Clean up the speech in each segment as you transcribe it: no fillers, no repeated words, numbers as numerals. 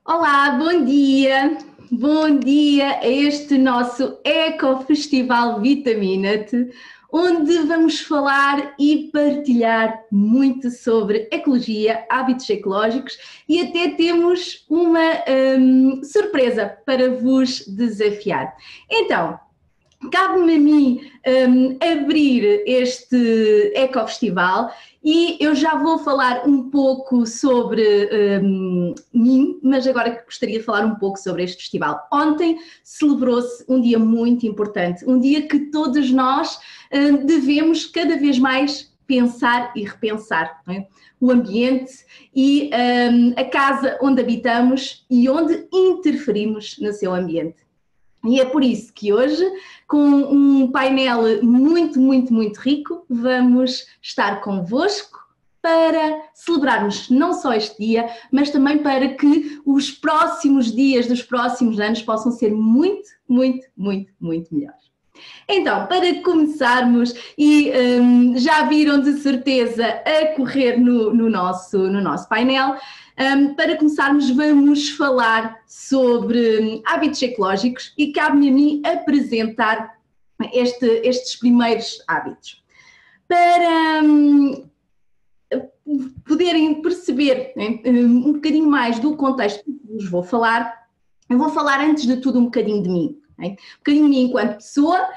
Olá, bom dia! Bom dia a este nosso Ecofestival Vitamina-te, onde vamos falar e partilhar muito sobre ecologia, hábitos ecológicos e até temos uma surpresa para vos desafiar. Então, cabe-me a mim abrir este Ecofestival e eu já vou falar um pouco sobre mim, mas agora gostaria de falar um pouco sobre este festival. Ontem celebrou-se um dia muito importante, um dia que todos nós devemos cada vez mais pensar e repensar, não é? O ambiente e a casa onde habitamos e onde interferimos no seu ambiente. E é por isso que hoje, com um painel muito rico, vamos estar convosco para celebrarmos não só este dia, mas também para que os próximos dias dos próximos anos possam ser muito melhores. Então, para começarmos, e já viram de certeza a correr no nosso painel, para começarmos vamos falar sobre hábitos ecológicos e cabe-me a mim apresentar estes primeiros hábitos. Para poderem perceber um bocadinho mais do contexto que vos vou falar, eu vou falar antes de tudo um bocadinho de mim. Um bocadinho de mim enquanto pessoa,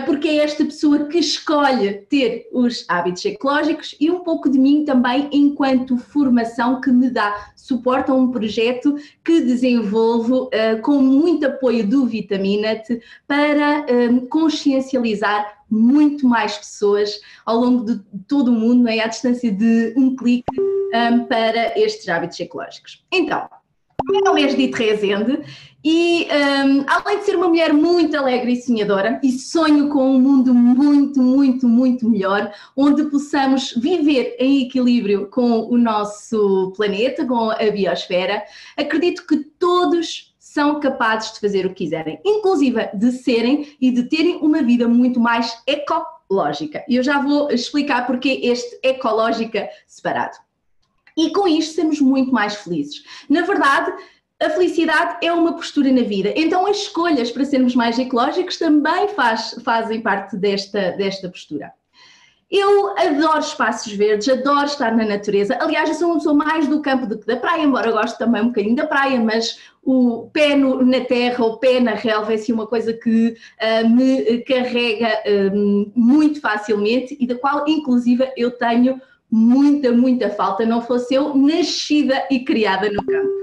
porque é esta pessoa que escolhe ter os hábitos ecológicos e um pouco de mim também enquanto formação que me dá suporte a um projeto que desenvolvo com muito apoio do Vitamina-te para consciencializar muito mais pessoas ao longo de todo o mundo, à distância de um clique para estes hábitos ecológicos. Então, é o mês de Rezende e além de ser uma mulher muito alegre e sonhadora e sonho com um mundo muito melhor, onde possamos viver em equilíbrio com o nosso planeta, com a biosfera, acredito que todos são capazes de fazer o que quiserem, inclusive de serem e de terem uma vida muito mais ecológica. E eu já vou explicar porque este ecológica separado. E com isto sermos muito mais felizes. Na verdade, a felicidade é uma postura na vida, então as escolhas para sermos mais ecológicos também fazem parte desta postura. Eu adoro espaços verdes, adoro estar na natureza, aliás eu sou uma pessoa mais do campo do que da praia, embora eu goste também um bocadinho da praia, mas o pé na terra, o pé na relva é assim uma coisa que me carrega muito facilmente e da qual inclusive eu tenho muita falta, não fosse eu nascida e criada no campo.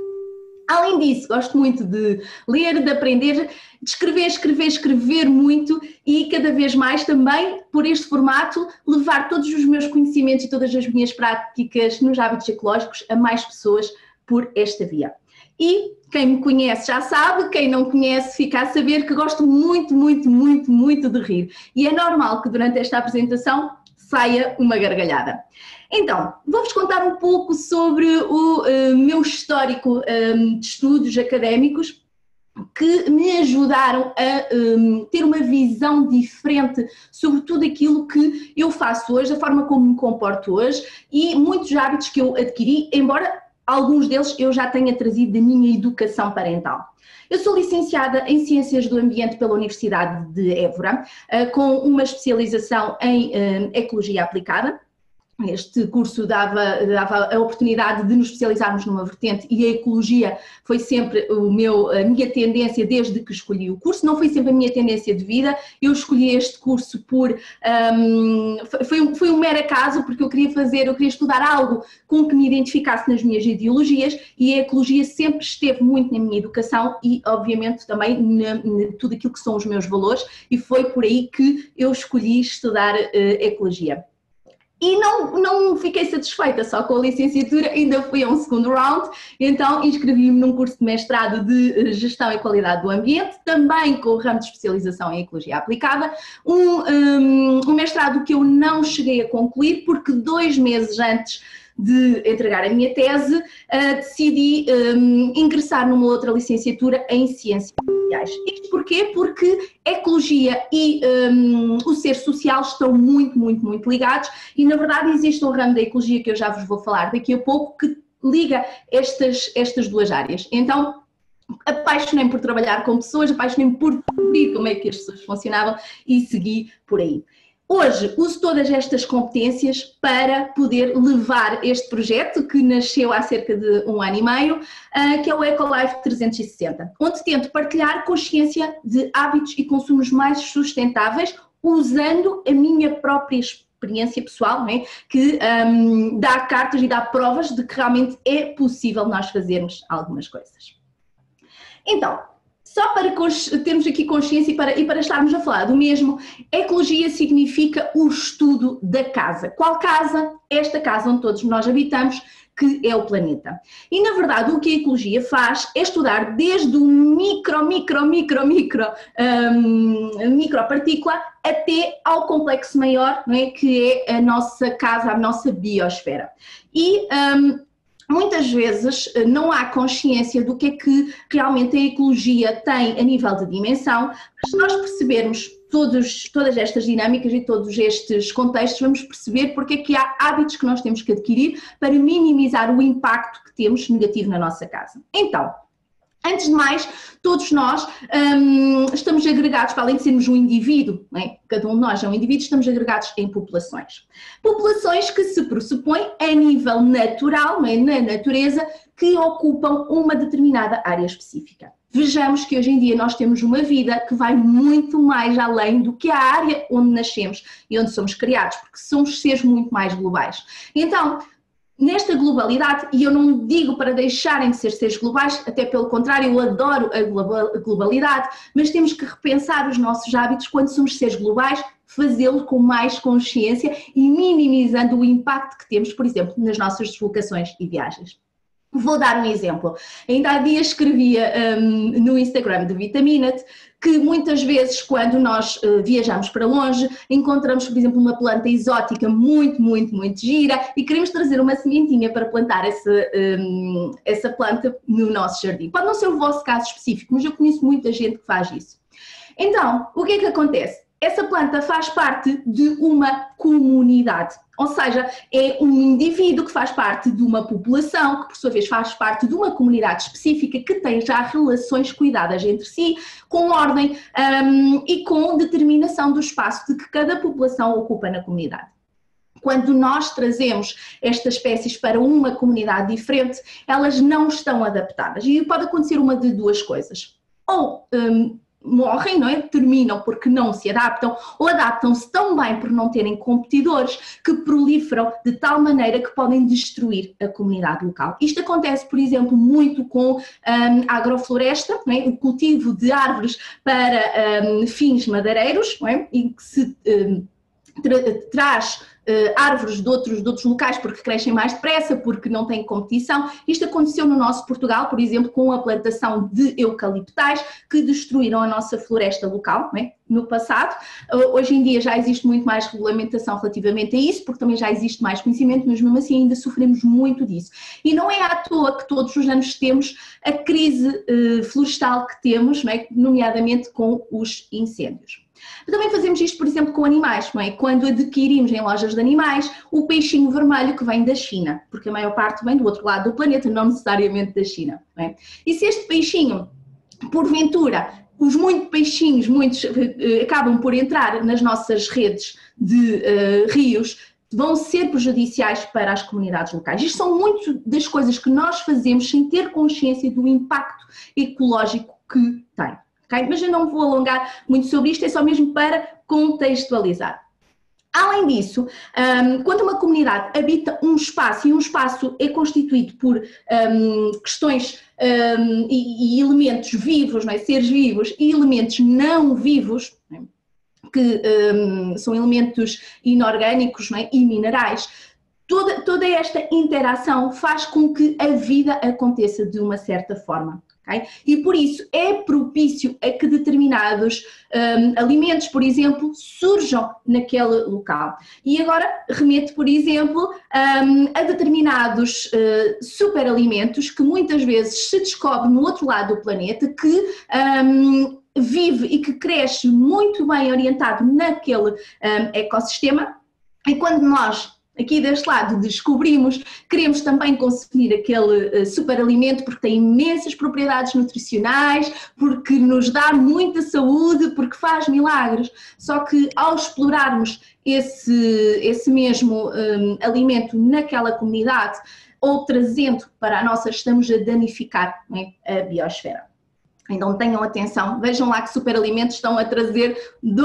Além disso, gosto muito de ler, de aprender, de escrever muito e cada vez mais também, por este formato, levar todos os meus conhecimentos e todas as minhas práticas nos hábitos ecológicos a mais pessoas por esta via. E quem me conhece já sabe, quem não conhece fica a saber que gosto muito de rir. E é normal que durante esta apresentação saia uma gargalhada. Então, vou-vos contar um pouco sobre o meu histórico de estudos académicos que me ajudaram a ter uma visão diferente sobre tudo aquilo que eu faço hoje, a forma como me comporto hoje e muitos hábitos que eu adquiri, embora alguns deles eu já tenha trazido da minha educação parental. Eu sou licenciada em Ciências do Ambiente pela Universidade de Évora, com uma especialização em Ecologia Aplicada. Este curso dava a oportunidade de nos especializarmos numa vertente e a ecologia foi sempre a minha tendência desde que escolhi o curso, não foi sempre a minha tendência de vida, eu escolhi este curso foi um mero acaso, porque eu queria estudar algo com que me identificasse nas minhas ideologias e a ecologia sempre esteve muito na minha educação e obviamente também tudo aquilo que são os meus valores e foi por aí que eu escolhi estudar ecologia. E não fiquei satisfeita só com a licenciatura, ainda fui a um segundo round, então inscrevi-me num curso de mestrado de Gestão e Qualidade do Ambiente, também com o ramo de especialização em Ecologia Aplicada, um mestrado que eu não cheguei a concluir porque 2 meses antes de entregar a minha tese, decidi ingressar numa outra licenciatura em Ciências Sociais. Isto porquê? Porque ecologia e o ser social estão muito, muito, muito ligados e, na verdade, existe um ramo da ecologia que eu já vos vou falar daqui a pouco que liga estas 2 áreas. Então, apaixonei-me por trabalhar com pessoas, apaixonei-me por descobrir como é que as pessoas funcionavam e segui por aí. Hoje uso todas estas competências para poder levar este projeto que nasceu há cerca de 1 ano e meio, que é o Ecolife 360, onde tento partilhar consciência de hábitos e consumos mais sustentáveis usando a minha própria experiência pessoal, não é? Que dá cartas e dá provas de que realmente é possível nós fazermos algumas coisas. Então, só para termos aqui consciência e para estarmos a falar do mesmo, ecologia significa o estudo da casa. Qual casa? Esta casa onde todos nós habitamos, que é o planeta. E na verdade o que a ecologia faz é estudar desde o micropartícula até ao complexo maior, não é? Que é a nossa casa, a nossa biosfera. E muitas vezes não há consciência do que é que realmente a ecologia tem a nível de dimensão, mas se nós percebermos todas estas dinâmicas e todos estes contextos, vamos perceber porque é que há hábitos que nós temos que adquirir para minimizar o impacto que temos negativo na nossa casa. Então, antes de mais, todos nós estamos agregados, para além de sermos um indivíduo, não é? Cada um de nós é um indivíduo, estamos agregados em populações. Populações que se pressupõem a nível natural, não é? Na natureza, que ocupam uma determinada área específica. Vejamos que hoje em dia nós temos uma vida que vai muito mais além do que a área onde nascemos e onde somos criados, porque somos seres muito mais globais. Então, nesta globalidade, e eu não digo para deixarem de ser seres globais, até pelo contrário, eu adoro a globalidade, mas temos que repensar os nossos hábitos quando somos seres globais, fazê-lo com mais consciência e minimizando o impacto que temos, por exemplo, nas nossas deslocações e viagens. Vou dar um exemplo. Ainda há dias escrevia no Instagram do Vitaminate que muitas vezes quando nós viajamos para longe encontramos, por exemplo, uma planta exótica muito, muito, muito gira e queremos trazer uma sementinha para plantar essa planta no nosso jardim. Pode não ser o vosso caso específico, mas eu conheço muita gente que faz isso. Então, o que é que acontece? Essa planta faz parte de uma comunidade, ou seja, é um indivíduo que faz parte de uma população, que por sua vez faz parte de uma comunidade específica que tem já relações cuidadas entre si, com ordem e com determinação do espaço de que cada população ocupa na comunidade. Quando nós trazemos estas espécies para uma comunidade diferente, elas não estão adaptadas e pode acontecer uma de 2 coisas. Ou morrem, não é? Terminam porque não se adaptam ou adaptam-se tão bem por não terem competidores que proliferam de tal maneira que podem destruir a comunidade local. Isto acontece, por exemplo, muito com a agrofloresta, não é? O cultivo de árvores para fins madeireiros, não é? E que se traz árvores de outros locais porque crescem mais depressa, porque não têm competição. Isto aconteceu no nosso Portugal, por exemplo, com a plantação de eucaliptais que destruíram a nossa floresta local, não é? No passado. Hoje em dia já existe muito mais regulamentação relativamente a isso, porque também já existe mais conhecimento, mas mesmo assim ainda sofremos muito disso. E não é à toa que todos os anos temos a crise florestal que temos, não é? Nomeadamente com os incêndios. Também fazemos isto, por exemplo, com animais, não é? Quando adquirimos em lojas de animais o peixinho vermelho que vem da China, porque a maior parte vem do outro lado do planeta, não necessariamente da China, não é? E se este peixinho, porventura, os muitos acabam por entrar nas nossas redes de rios, vão ser prejudiciais para as comunidades locais. Isto são muitas das coisas que nós fazemos sem ter consciência do impacto ecológico que tem. Okay? Mas eu não vou alongar muito sobre isto, é só mesmo para contextualizar. Além disso, quando uma comunidade habita um espaço e um espaço é constituído por questões e elementos vivos, não é? Seres vivos e elementos não vivos, não é? Que são elementos inorgânicos, não é? E minerais, toda esta interação faz com que a vida aconteça de uma certa forma. Okay? E por isso é propício a que determinados alimentos, por exemplo, surjam naquele local. E agora remeto, por exemplo, a determinados superalimentos que muitas vezes se descobre no outro lado do planeta, que vive e que cresce muito bem orientado naquele ecossistema, e quando nós aqui deste lado descobrimos, queremos também consumir aquele superalimento porque tem imensas propriedades nutricionais, porque nos dá muita saúde, porque faz milagres. Só que ao explorarmos esse mesmo alimento naquela comunidade ou trazendo para a nossa, estamos a danificar, não é, a biosfera. Então tenham atenção, vejam lá que superalimentos estão a trazer de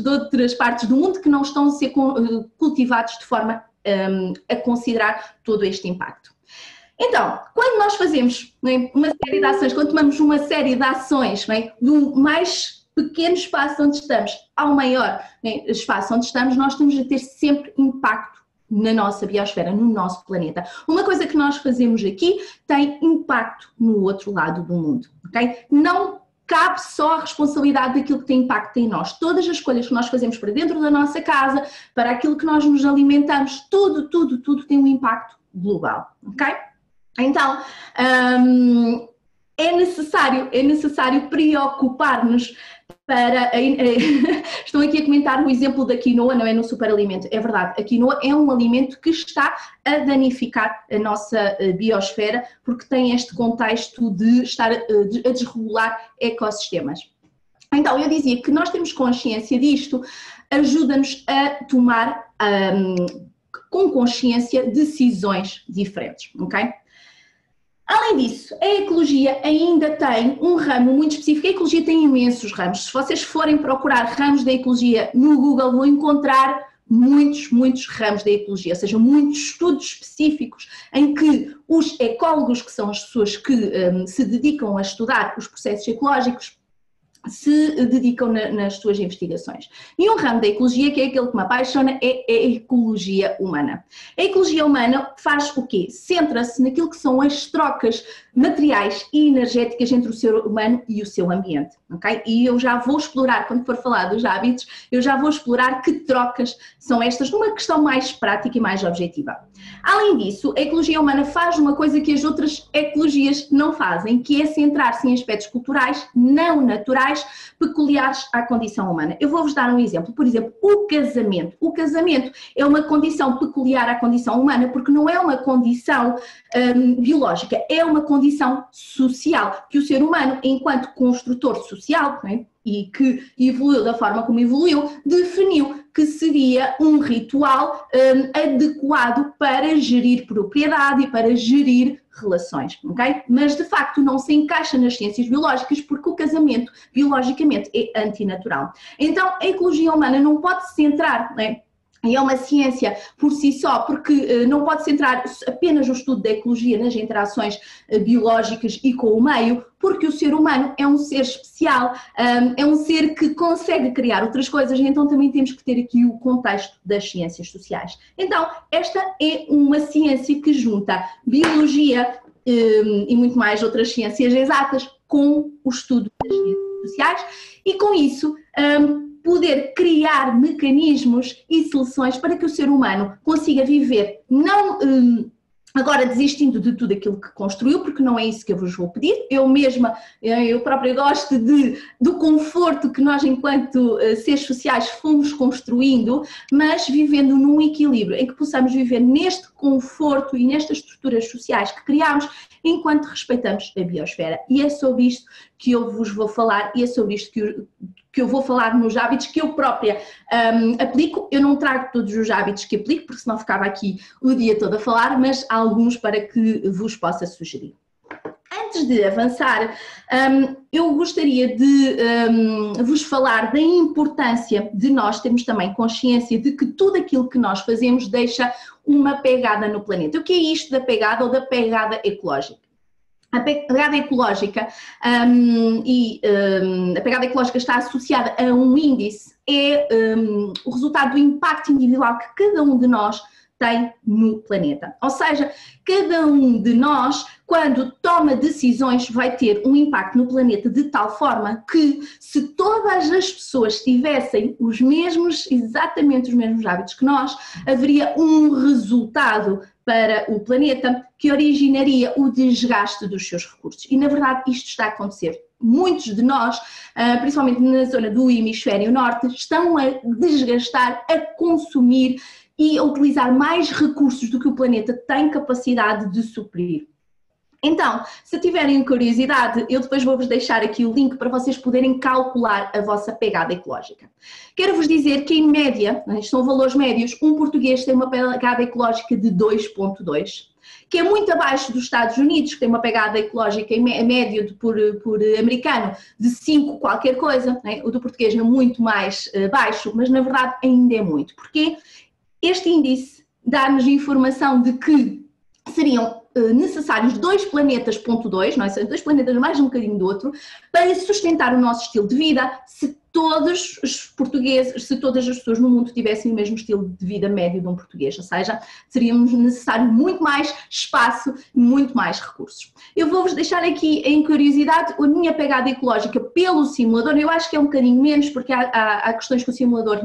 outras partes do mundo que não estão a ser cultivados de forma a considerar todo este impacto. Então, quando nós fazemos, não é, uma série de ações, quando tomamos uma série de ações, não é, do mais pequeno espaço onde estamos ao maior, não é, espaço onde estamos, nós temos a ter sempre impacto na nossa biosfera, no nosso planeta. Uma coisa que nós fazemos aqui tem impacto no outro lado do mundo, ok? Não cabe só a responsabilidade daquilo que tem impacto em nós. Todas as escolhas que nós fazemos para dentro da nossa casa, para aquilo que nós nos alimentamos, tudo tem um impacto global, ok? Então, é necessário preocupar-nos para... Estão aqui a comentar o exemplo da quinoa, não é, no superalimento. É verdade, a quinoa é um alimento que está a danificar a nossa biosfera porque tem este contexto de estar a desregular ecossistemas. Então, eu dizia que nós temos consciência disto, ajuda-nos a tomar com consciência decisões diferentes, ok? Além disso, a ecologia ainda tem um ramo muito específico. A ecologia tem imensos ramos. Se vocês forem procurar ramos da ecologia no Google, vão encontrar muitos ramos da ecologia, ou seja, muitos estudos específicos em que os ecólogos, que são as pessoas que se dedicam a estudar os processos ecológicos, se dedicam nas suas investigações. E um ramo da ecologia, que é aquele que me apaixona, é a ecologia humana. A ecologia humana faz o quê? Centra-se naquilo que são as trocas materiais e energéticas entre o ser humano e o seu ambiente, ok? E eu já vou explorar, quando for falar dos hábitos, eu já vou explorar que trocas são estas, numa questão mais prática e mais objetiva. Além disso, a ecologia humana faz uma coisa que as outras ecologias não fazem, que é centrar-se em aspectos culturais, não naturais, peculiares à condição humana. Eu vou-vos dar um exemplo. Por exemplo, o casamento. O casamento é uma condição peculiar à condição humana porque não é uma condição biológica, é uma condição social, que o ser humano, enquanto construtor social, não é? E que evoluiu da forma como evoluiu, definiu que seria um ritual adequado para gerir propriedade e para gerir relações, ok? Mas de facto não se encaixa nas ciências biológicas porque o casamento biologicamente é antinatural. Então a ecologia humana não pode se centrar, não é? E é uma ciência por si só, porque não pode centrar apenas o estudo da ecologia nas interações biológicas e com o meio, porque o ser humano é um ser especial, é um ser que consegue criar outras coisas, então também temos que ter aqui o contexto das ciências sociais. Então, esta é uma ciência que junta biologia e muito mais outras ciências exatas com o estudo das ciências sociais e com isso poder criar mecanismos e soluções para que o ser humano consiga viver, não agora desistindo de tudo aquilo que construiu, porque não é isso que eu vos vou pedir, eu própria gosto do conforto que nós enquanto seres sociais fomos construindo, mas vivendo num equilíbrio, em que possamos viver neste conforto e nestas estruturas sociais que criámos, enquanto respeitamos a biosfera. E é sobre isto que eu vos vou falar e é sobre isto que eu vou falar nos hábitos que eu própria aplico. Eu não trago todos os hábitos que aplico, porque senão ficava aqui o dia todo a falar, mas há alguns para que vos possa sugerir. Antes de avançar, eu gostaria de vos falar da importância de nós termos também consciência de que tudo aquilo que nós fazemos deixa uma pegada no planeta. O que é isto da pegada ou da pegada ecológica? A pegada ecológica a pegada ecológica está associada a um índice, é o resultado do impacto individual que cada um de nós tem no planeta. Ou seja, cada um de nós, quando toma decisões, vai ter um impacto no planeta de tal forma que, se todas as pessoas tivessem exatamente os mesmos hábitos que nós, haveria um resultado para o planeta que originaria o desgaste dos seus recursos. E, na verdade, isto está a acontecer. Muitos de nós, principalmente na zona do hemisfério norte, estão a desgastar, a consumir e a utilizar mais recursos do que o planeta tem capacidade de suprir. Então, se tiverem curiosidade, eu depois vou-vos deixar aqui o link para vocês poderem calcular a vossa pegada ecológica. Quero-vos dizer que, em média, isto são valores médios, um português tem uma pegada ecológica de 2,2, que é muito abaixo dos Estados Unidos, que tem uma pegada ecológica em média por americano de 5 qualquer coisa, né? O do português é muito mais baixo, mas na verdade ainda é muito. Porquê? Este índice dá-nos informação de que seriam necessários 2 planetas, ponto 2, não é? 2 planetas mais um bocadinho do outro, para sustentar o nosso estilo de vida, se todos os portugueses, se todas as pessoas no mundo tivessem o mesmo estilo de vida médio de um português, ou seja, seríamos necessário muito mais espaço, muito mais recursos. Eu vou-vos deixar aqui em curiosidade a minha pegada ecológica pelo simulador. Eu acho que é um bocadinho menos, porque há questões que o simulador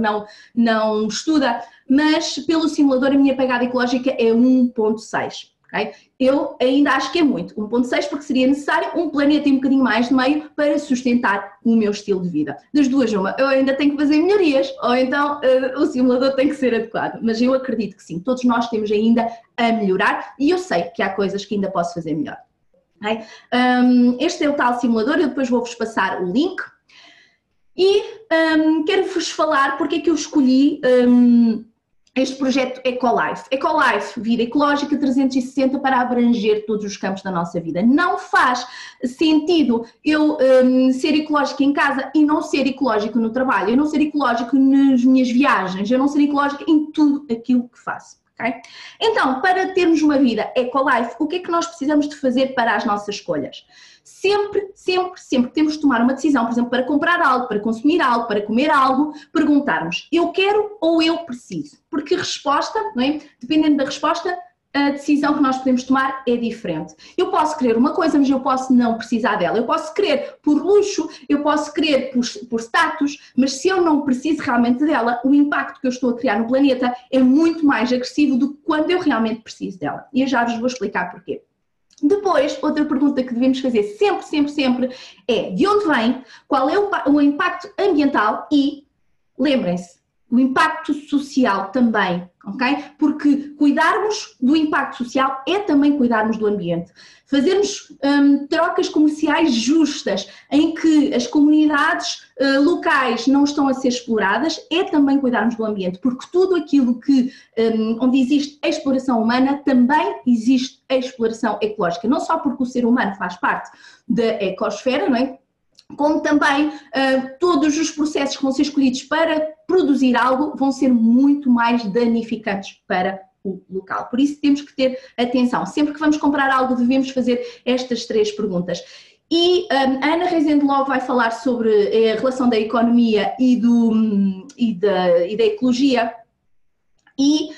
não estuda, mas pelo simulador a minha pegada ecológica é 1,6. Okay? Eu ainda acho que é muito, 1,6, porque seria necessário um planeta e um bocadinho mais de meio para sustentar o meu estilo de vida. Das duas, uma, eu ainda tenho que fazer melhorias, ou então o simulador tem que ser adequado, mas eu acredito que sim, todos nós temos ainda a melhorar e eu sei que há coisas que ainda posso fazer melhor. Okay? Este é o tal simulador, eu depois vou-vos passar o link e quero-vos falar porque é que eu escolhi este projeto Ecolife. Ecolife, vida ecológica 360 para abranger todos os campos da nossa vida. Não faz sentido eu ser ecológica em casa e não ser ecológico no trabalho, eu não ser ecológico nas minhas viagens, eu não ser ecológica em tudo aquilo que faço. Okay? Então, para termos uma vida Ecolife, o que é que nós precisamos de fazer para as nossas escolhas? Sempre que temos de tomar uma decisão, por exemplo, para comprar algo, para consumir algo, para comer algo, perguntarmos, eu quero ou eu preciso? Porque a resposta, não é? Dependendo da resposta, a decisão que nós podemos tomar é diferente. Eu posso querer uma coisa, mas eu posso não precisar dela. Eu posso querer por luxo, eu posso querer por status, mas se eu não preciso realmente dela, o impacto que eu estou a criar no planeta é muito mais agressivo do que quando eu realmente preciso dela. E eu já vos vou explicar porquê. Depois, outra pergunta que devemos fazer sempre é de onde vem, qual é o impacto ambiental e, lembrem-se, o impacto social também, ok? Porque cuidarmos do impacto social é também cuidarmos do ambiente. Fazermos trocas comerciais justas, em que as comunidades locais não estão a ser exploradas, é também cuidarmos do ambiente, porque tudo aquilo onde existe a exploração humana, também existe a exploração ecológica, não só porque o ser humano faz parte da ecosfera, não é? Como também todos os processos que vão ser escolhidos para produzir algo vão ser muito mais danificantes para o local. Por isso temos que ter atenção. Sempre que vamos comprar algo devemos fazer estas 3 perguntas. E a Ana Rezende logo vai falar sobre a relação da economia e da ecologia e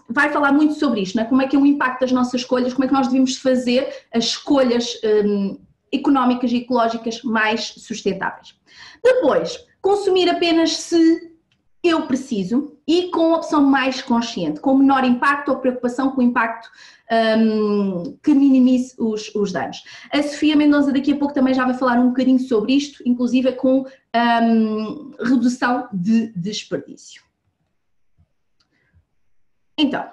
vai falar muito sobre isto, não é? Como é que é o impacto das nossas escolhas, como é que nós devemos fazer as escolhas económicas e ecológicas mais sustentáveis. Depois, consumir apenas se eu preciso e com a opção mais consciente, com menor impacto ou preocupação com o impacto que minimize os danos. A Sofia Mendonça daqui a pouco também já vai falar um bocadinho sobre isto, inclusive com redução de desperdício. Então,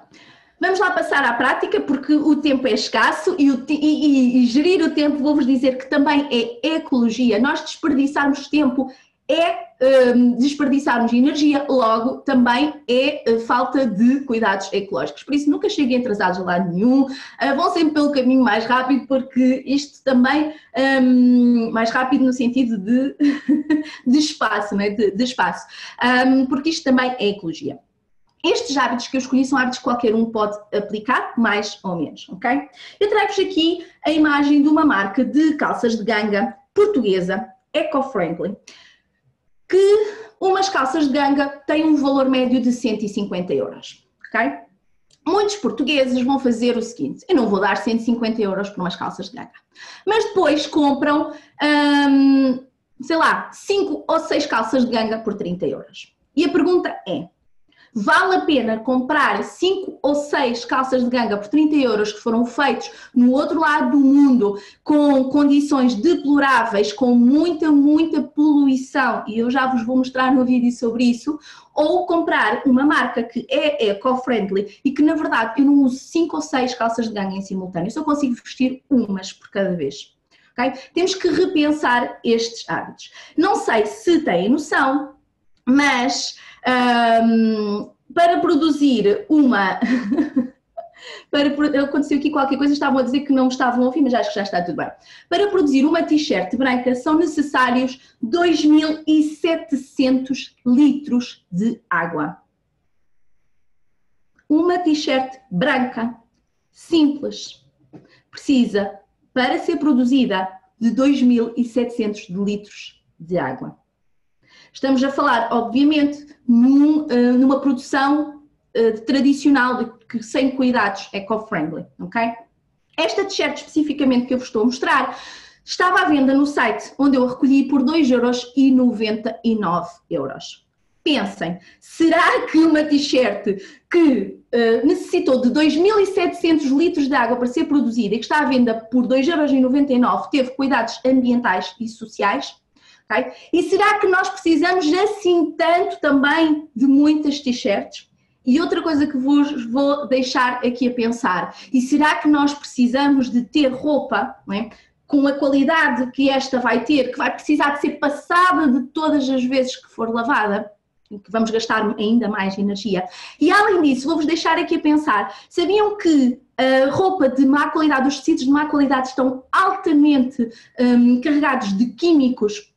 Vamos lá passar à prática, porque o tempo é escasso e gerir o tempo, vou-vos dizer que também é ecologia. Nós desperdiçarmos tempo é desperdiçarmos energia, logo também é falta de cuidados ecológicos. Por isso nunca cheguem atrasados a lado nenhum, vão sempre pelo caminho mais rápido, porque isto também, mais rápido no sentido de espaço, não é? de espaço, porque isto também é ecologia. Estes hábitos que eu escolhi são hábitos que qualquer um pode aplicar, mais ou menos, ok? Eu trago-vos aqui a imagem de uma marca de calças de ganga portuguesa, eco-friendly, que umas calças de ganga têm um valor médio de 150 euros, ok? Muitos portugueses vão fazer o seguinte: eu não vou dar 150 euros por umas calças de ganga, mas depois compram, sei lá, 5 ou 6 calças de ganga por 30 euros. E a pergunta é: vale a pena comprar 5 ou 6 calças de ganga por 30 euros que foram feitos no outro lado do mundo com condições deploráveis, com muita poluição, e eu já vos vou mostrar no vídeo sobre isso, ou comprar uma marca que é eco-friendly e que na verdade eu não uso 5 ou 6 calças de ganga em simultâneo, eu só consigo vestir umas por cada vez. Okay? Temos que repensar estes hábitos. Não sei se têm noção, mas para produzir uma... Aconteceu aqui qualquer coisa, estavam a dizer que não me estavam a ouvir, mas acho que já está tudo bem. Para produzir uma t-shirt branca são necessários 2.700 litros de água. Uma t-shirt branca, simples, precisa, para ser produzida, de 2.700 litros de água. Estamos a falar, obviamente, numa produção tradicional, sem cuidados, eco-friendly, ok? Esta t-shirt especificamente que eu vos estou a mostrar estava à venda no site onde eu a recolhi por 2,99 €. Pensem, será que uma t-shirt que necessitou de 2.700 litros de água para ser produzida e que está à venda por 2,99 € teve cuidados ambientais e sociais? Okay? E será que nós precisamos assim tanto também de muitas t-shirts? E outra coisa que vos vou deixar aqui a pensar, e será que nós precisamos de ter roupa, não é, com a qualidade que esta vai ter, que vai precisar de ser passada de todas as vezes que for lavada? E que vamos gastar ainda mais energia. E além disso, vou-vos deixar aqui a pensar, sabiam que a roupa de má qualidade, os tecidos de má qualidade estão altamente carregados de químicos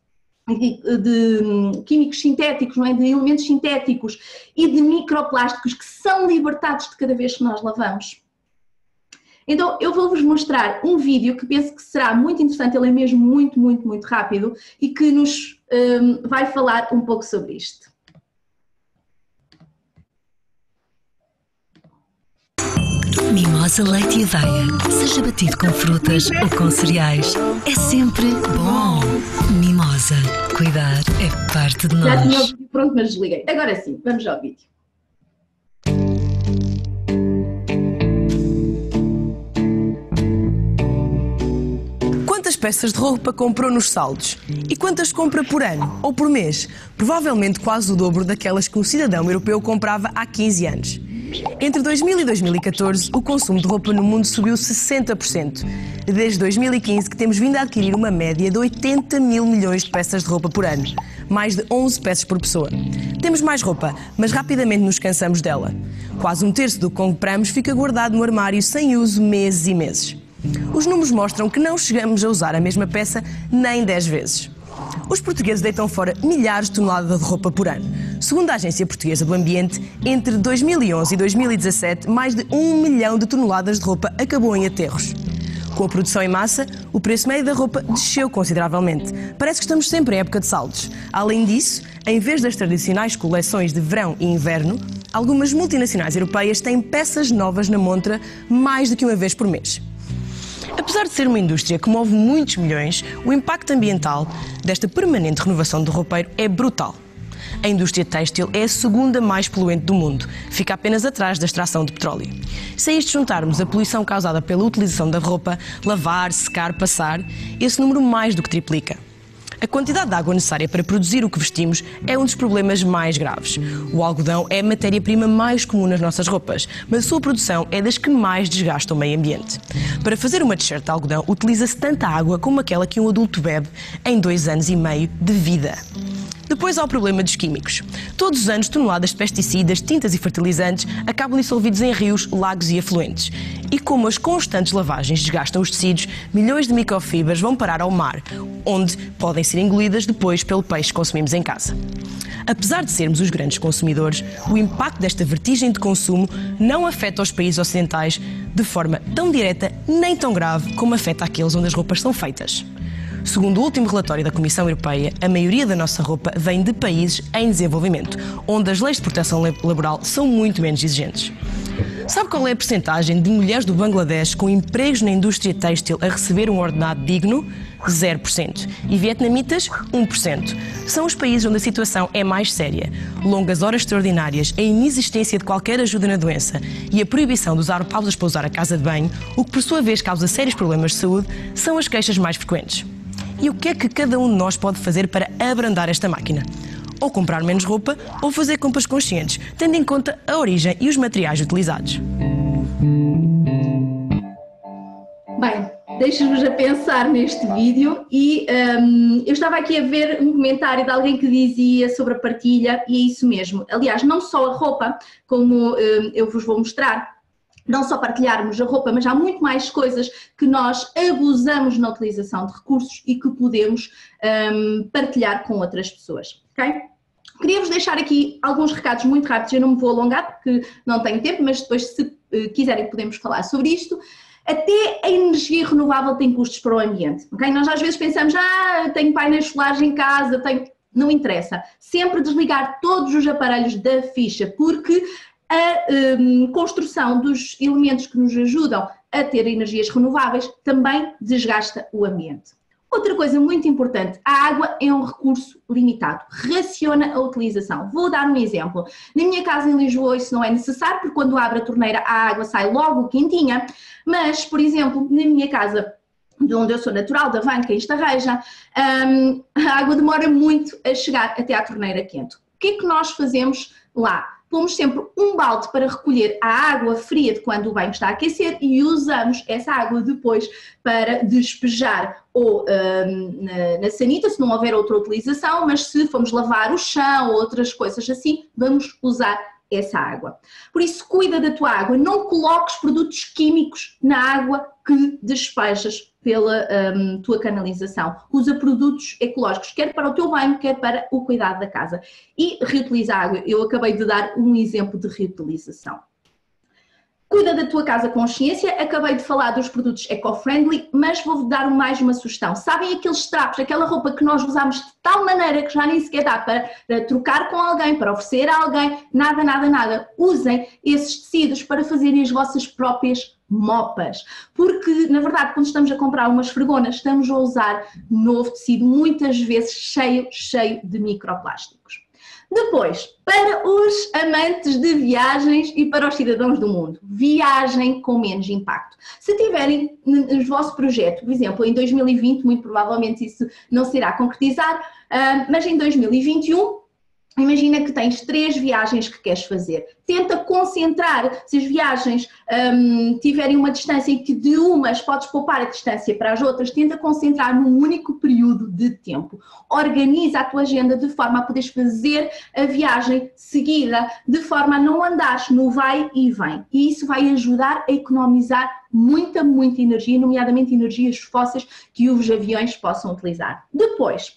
sintéticos, não é? De elementos sintéticos e de microplásticos que são libertados de cada vez que nós lavamos. Então eu vou-vos mostrar um vídeo que penso que será muito interessante, ele é mesmo muito rápido e que nos vai falar um pouco sobre isto. Mimosa Leite e Aveia, seja batido com frutas ou com cereais, é sempre bom. Mimosa, cuidar é parte de nós. Já tinha o vídeo pronto, mas desliguei. Agora sim, vamos ao vídeo. Quantas peças de roupa comprou nos saldos? E quantas compra por ano ou por mês? Provavelmente quase o dobro daquelas que um cidadão europeu comprava há 15 anos. Entre 2000 e 2014, o consumo de roupa no mundo subiu 60%. Desde 2015 que temos vindo a adquirir uma média de 80 mil milhões de peças de roupa por ano. Mais de 11 peças por pessoa. Temos mais roupa, mas rapidamente nos cansamos dela. Quase um terço do que compramos fica guardado no armário sem uso meses e meses. Os números mostram que não chegamos a usar a mesma peça nem 10 vezes. Os portugueses deitam fora milhares de toneladas de roupa por ano. Segundo a Agência Portuguesa do Ambiente, entre 2011 e 2017, mais de 1 milhão de toneladas de roupa acabou em aterros. Com a produção em massa, o preço médio da roupa desceu consideravelmente. Parece que estamos sempre em época de saldos. Além disso, em vez das tradicionais coleções de verão e inverno, algumas multinacionais europeias têm peças novas na montra mais do que uma vez por mês. Apesar de ser uma indústria que move muitos milhões, o impacto ambiental desta permanente renovação do roupeiro é brutal. A indústria têxtil é a segunda mais poluente do mundo, fica apenas atrás da extração de petróleo. Se a isto juntarmos a poluição causada pela utilização da roupa, lavar, secar, passar, esse número mais do que triplica. A quantidade de água necessária para produzir o que vestimos é um dos problemas mais graves. O algodão é a matéria-prima mais comum nas nossas roupas, mas a sua produção é das que mais desgasta o meio ambiente. Para fazer uma t-shirt de algodão, utiliza-se tanta água como aquela que um adulto bebe em 2 anos e meio de vida. Depois há o problema dos químicos. Todos os anos, toneladas de pesticidas, tintas e fertilizantes acabam dissolvidos em rios, lagos e afluentes. E como as constantes lavagens desgastam os tecidos, milhões de microfibras vão parar ao mar, onde podem ser engolidas depois pelo peixe que consumimos em casa. Apesar de sermos os grandes consumidores, o impacto desta vertigem de consumo não afeta os países ocidentais de forma tão direta nem tão grave como afeta aqueles onde as roupas são feitas. Segundo o último relatório da Comissão Europeia, a maioria da nossa roupa vem de países em desenvolvimento, onde as leis de proteção laboral são muito menos exigentes. Sabe qual é a percentagem de mulheres do Bangladesh com empregos na indústria têxtil a receber um ordenado digno? 0%. E vietnamitas? 1%. São os países onde a situação é mais séria. Longas horas extraordinárias, a inexistência de qualquer ajuda na doença e a proibição de usar pausas para usar a casa de banho, o que por sua vez causa sérios problemas de saúde, são as queixas mais frequentes. E o que é que cada um de nós pode fazer para abrandar esta máquina? Ou comprar menos roupa, ou fazer compras conscientes, tendo em conta a origem e os materiais utilizados. Bem, deixa-nos a pensar neste vídeo e eu estava aqui a ver um comentário de alguém que dizia sobre a partilha e é isso mesmo. Aliás, não só a roupa, como eu vos vou mostrar, não só partilharmos a roupa, mas há muito mais coisas que nós abusamos na utilização de recursos e que podemos partilhar com outras pessoas, ok? Queria-vos deixar aqui alguns recados muito rápidos, eu não me vou alongar porque não tenho tempo, mas depois se quiserem podemos falar sobre isto. Até a energia renovável tem custos para o ambiente, ok? Nós às vezes pensamos, tenho painéis solares em casa, não interessa. Sempre desligar todos os aparelhos da ficha, porque a construção dos elementos que nos ajudam a ter energias renováveis também desgasta o ambiente. Outra coisa muito importante, a água é um recurso limitado, raciona a utilização. Vou dar um exemplo. Na minha casa em Lisboa isso não é necessário, porque quando abre a torneira a água sai logo quentinha, mas, por exemplo, na minha casa, de onde eu sou natural, da Vanca, em Estarreja, a água demora muito a chegar até à torneira quente. O que é que nós fazemos lá? Pomos sempre um balde para recolher a água fria de quando o banho está a aquecer e usamos essa água depois para despejar ou na sanita, se não houver outra utilização, mas se formos lavar o chão ou outras coisas assim, vamos usar essa água. Por isso, cuida da tua água, não coloques produtos químicos na água que despejas pela tua canalização. Usa produtos ecológicos, quer para o teu banho, quer para o cuidado da casa. E reutiliza a água. Eu acabei de dar um exemplo de reutilização. Cuida da tua casa com consciência, acabei de falar dos produtos eco-friendly, mas vou dar mais uma sugestão. Sabem aqueles trapos, aquela roupa que nós usamos de tal maneira que já nem sequer dá para trocar com alguém, para oferecer a alguém, nada, nada, nada. Usem esses tecidos para fazerem as vossas próprias mopas, porque na verdade quando estamos a comprar umas esfregonas estamos a usar novo tecido, muitas vezes cheio de microplásticos. Depois, para os amantes de viagens e para os cidadãos do mundo, viagem com menos impacto. Se tiverem no vosso projeto, por exemplo, em 2020, muito provavelmente isso não se irá concretizar, mas em 2021, imagina que tens 3 viagens que queres fazer. Tenta concentrar, se as viagens tiverem uma distância em que de umas podes poupar a distância para as outras, tenta concentrar num único período de tempo. Organiza a tua agenda de forma a poderes fazer a viagem seguida, de forma a não andares no vai e vem. E isso vai ajudar a economizar muita energia, nomeadamente energias fósseis que os aviões possam utilizar. Depois,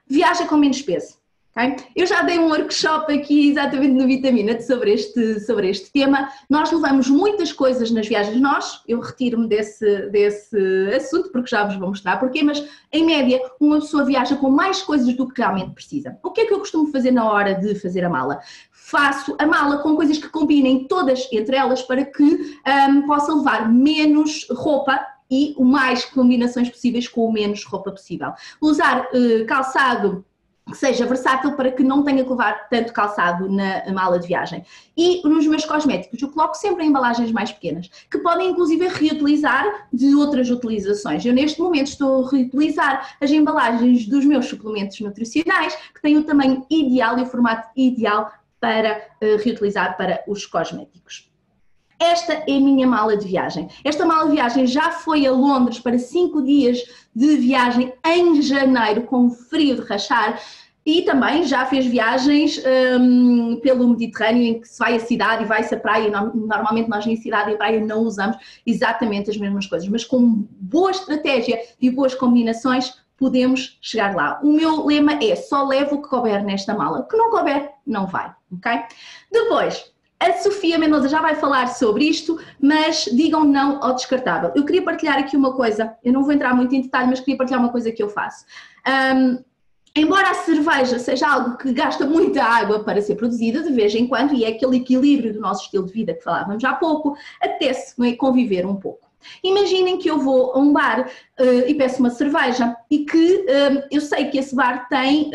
viaja com menos peso. Okay? Eu já dei um workshop aqui exatamente no Vitamina sobre este tema. Nós levamos muitas coisas nas viagens, eu retiro-me desse assunto porque já vos vou mostrar porquê, mas em média uma pessoa viaja com mais coisas do que realmente precisa. O que é que eu costumo fazer na hora de fazer a mala? Faço a mala com coisas que combinem todas entre elas para que possa levar menos roupa e o mais combinações possíveis com o menos roupa possível. Usar calçado que seja versátil para que não tenha que levar tanto calçado na mala de viagem. E nos meus cosméticos eu coloco sempre em embalagens mais pequenas, que podem inclusive reutilizar de outras utilizações. Eu neste momento estou a reutilizar as embalagens dos meus suplementos nutricionais, que têm o tamanho ideal e o formato ideal para reutilizar para os cosméticos. Esta é a minha mala de viagem. Esta mala de viagem já foi a Londres para 5 dias de viagem em janeiro, com frio de rachar, e também já fez viagens pelo Mediterrâneo, em que se vai à cidade e vai-se à praia. Normalmente nós em cidade e praia não usamos exatamente as mesmas coisas, mas com boa estratégia e boas combinações podemos chegar lá. O meu lema é: só levo o que couber nesta mala, o que não couber não vai, ok? Depois, a Sofia Mendoza já vai falar sobre isto, mas digam não ao descartável. Eu queria partilhar aqui uma coisa, eu não vou entrar muito em detalhe, mas queria partilhar uma coisa que eu faço. Embora a cerveja seja algo que gasta muita água para ser produzida de vez em quando, e é aquele equilíbrio do nosso estilo de vida que falávamos há pouco, apetece, não é, conviver um pouco. Imaginem que eu vou a um bar e peço uma cerveja e que eu sei que esse bar tem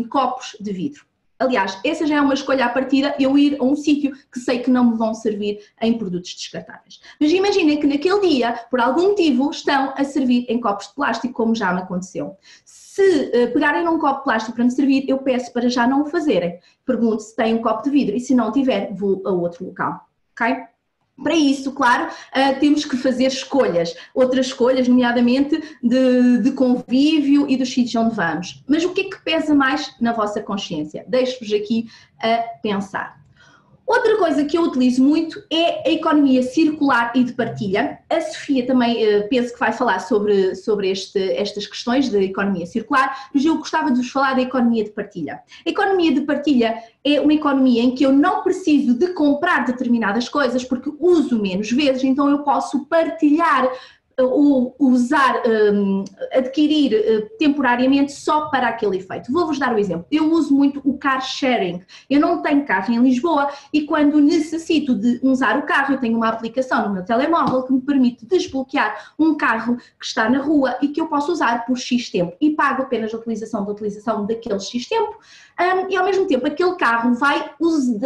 copos de vidro. Aliás, essa já é uma escolha à partida, eu ir a um sítio que sei que não me vão servir em produtos descartáveis. Mas imaginem que naquele dia, por algum motivo, estão a servir em copos de plástico, como já me aconteceu. Se pegarem num copo de plástico para me servir, eu peço para já não o fazerem. Pergunto se tem um copo de vidro e se não tiver, vou a outro local, ok? Para isso, claro, temos que fazer escolhas, outras escolhas, nomeadamente de convívio e dos sítios onde vamos. Mas o que é que pesa mais na vossa consciência? Deixo-vos aqui a pensar. Outra coisa que eu utilizo muito é a economia circular e de partilha. A Sofia também penso que vai falar sobre estas questões de economia circular, mas eu gostava de vos falar da economia de partilha. A economia de partilha é uma economia em que eu não preciso de comprar determinadas coisas porque uso menos vezes, então eu posso partilhar ou usar, adquirir temporariamente só para aquele efeito. Vou-vos dar um exemplo. Eu uso muito o car sharing. Eu não tenho carro em Lisboa e quando necessito de usar o carro, eu tenho uma aplicação no meu telemóvel que me permite desbloquear um carro que está na rua e que eu posso usar por X tempo e pago apenas a utilização daquele X tempo e ao mesmo tempo aquele carro vai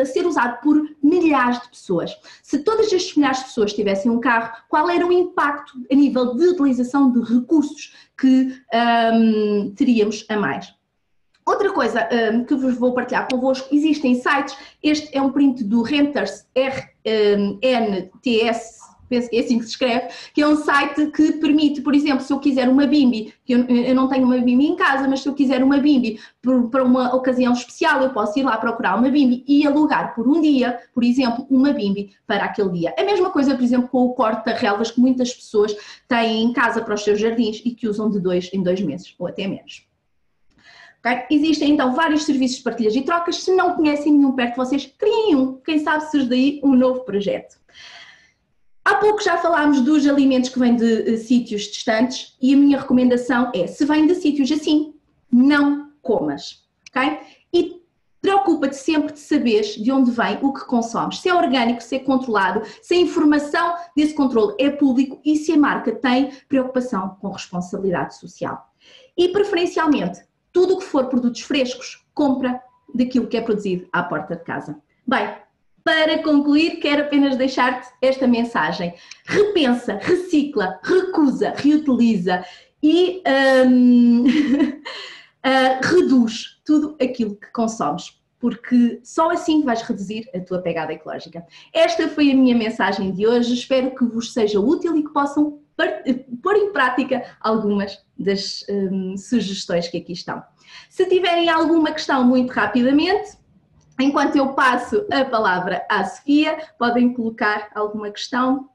ser usado por milhares de pessoas. Se todas estas milhares de pessoas tivessem um carro, qual era o impacto a nível de utilização de recursos que teríamos a mais? Outra coisa que vos vou partilhar convosco, existem sites, este é um print do Renters, RNTS, penso que é assim que se escreve, que é um site que permite, por exemplo, se eu quiser uma bimbi, que eu não tenho uma bimbi em casa, mas se eu quiser uma bimbi para uma ocasião especial, eu posso ir lá procurar uma bimbi e alugar por um dia, por exemplo, uma bimbi para aquele dia. A mesma coisa, por exemplo, com o corta-relvas que muitas pessoas têm em casa para os seus jardins e que usam de 2 em 2 meses, ou até menos. Okay? Existem então vários serviços de partilhas e trocas, se não conhecem nenhum perto de vocês, criem um, quem sabe surge daí um novo projeto. Há pouco já falámos dos alimentos que vêm de sítios distantes e a minha recomendação é, se vêm de sítios assim, não comas, ok? E preocupa-te sempre de saberes de onde vem o que consomes, se é orgânico, se é controlado, se a informação desse controle é público e se a marca tem preocupação com responsabilidade social. E preferencialmente, tudo o que for produtos frescos, compra daquilo que é produzido à porta de casa. Bem, para concluir, quero apenas deixar-te esta mensagem. Repensa, recicla, recusa, reutiliza e reduz tudo aquilo que consomes, porque só assim vais reduzir a tua pegada ecológica. Esta foi a minha mensagem de hoje, espero que vos seja útil e que possam pôr em prática algumas das sugestões que aqui estão. Se tiverem alguma questão muito rapidamente, enquanto eu passo a palavra à Sofia, podem colocar alguma questão?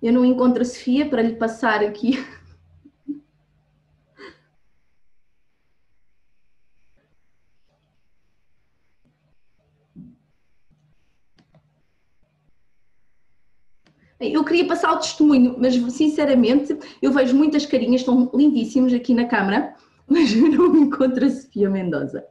Eu não encontro a Sofia para lhe passar aqui. Eu queria passar o testemunho, mas sinceramente eu vejo muitas carinhas, estão lindíssimos aqui na câmara, mas eu não encontro a Sofia Mendoza.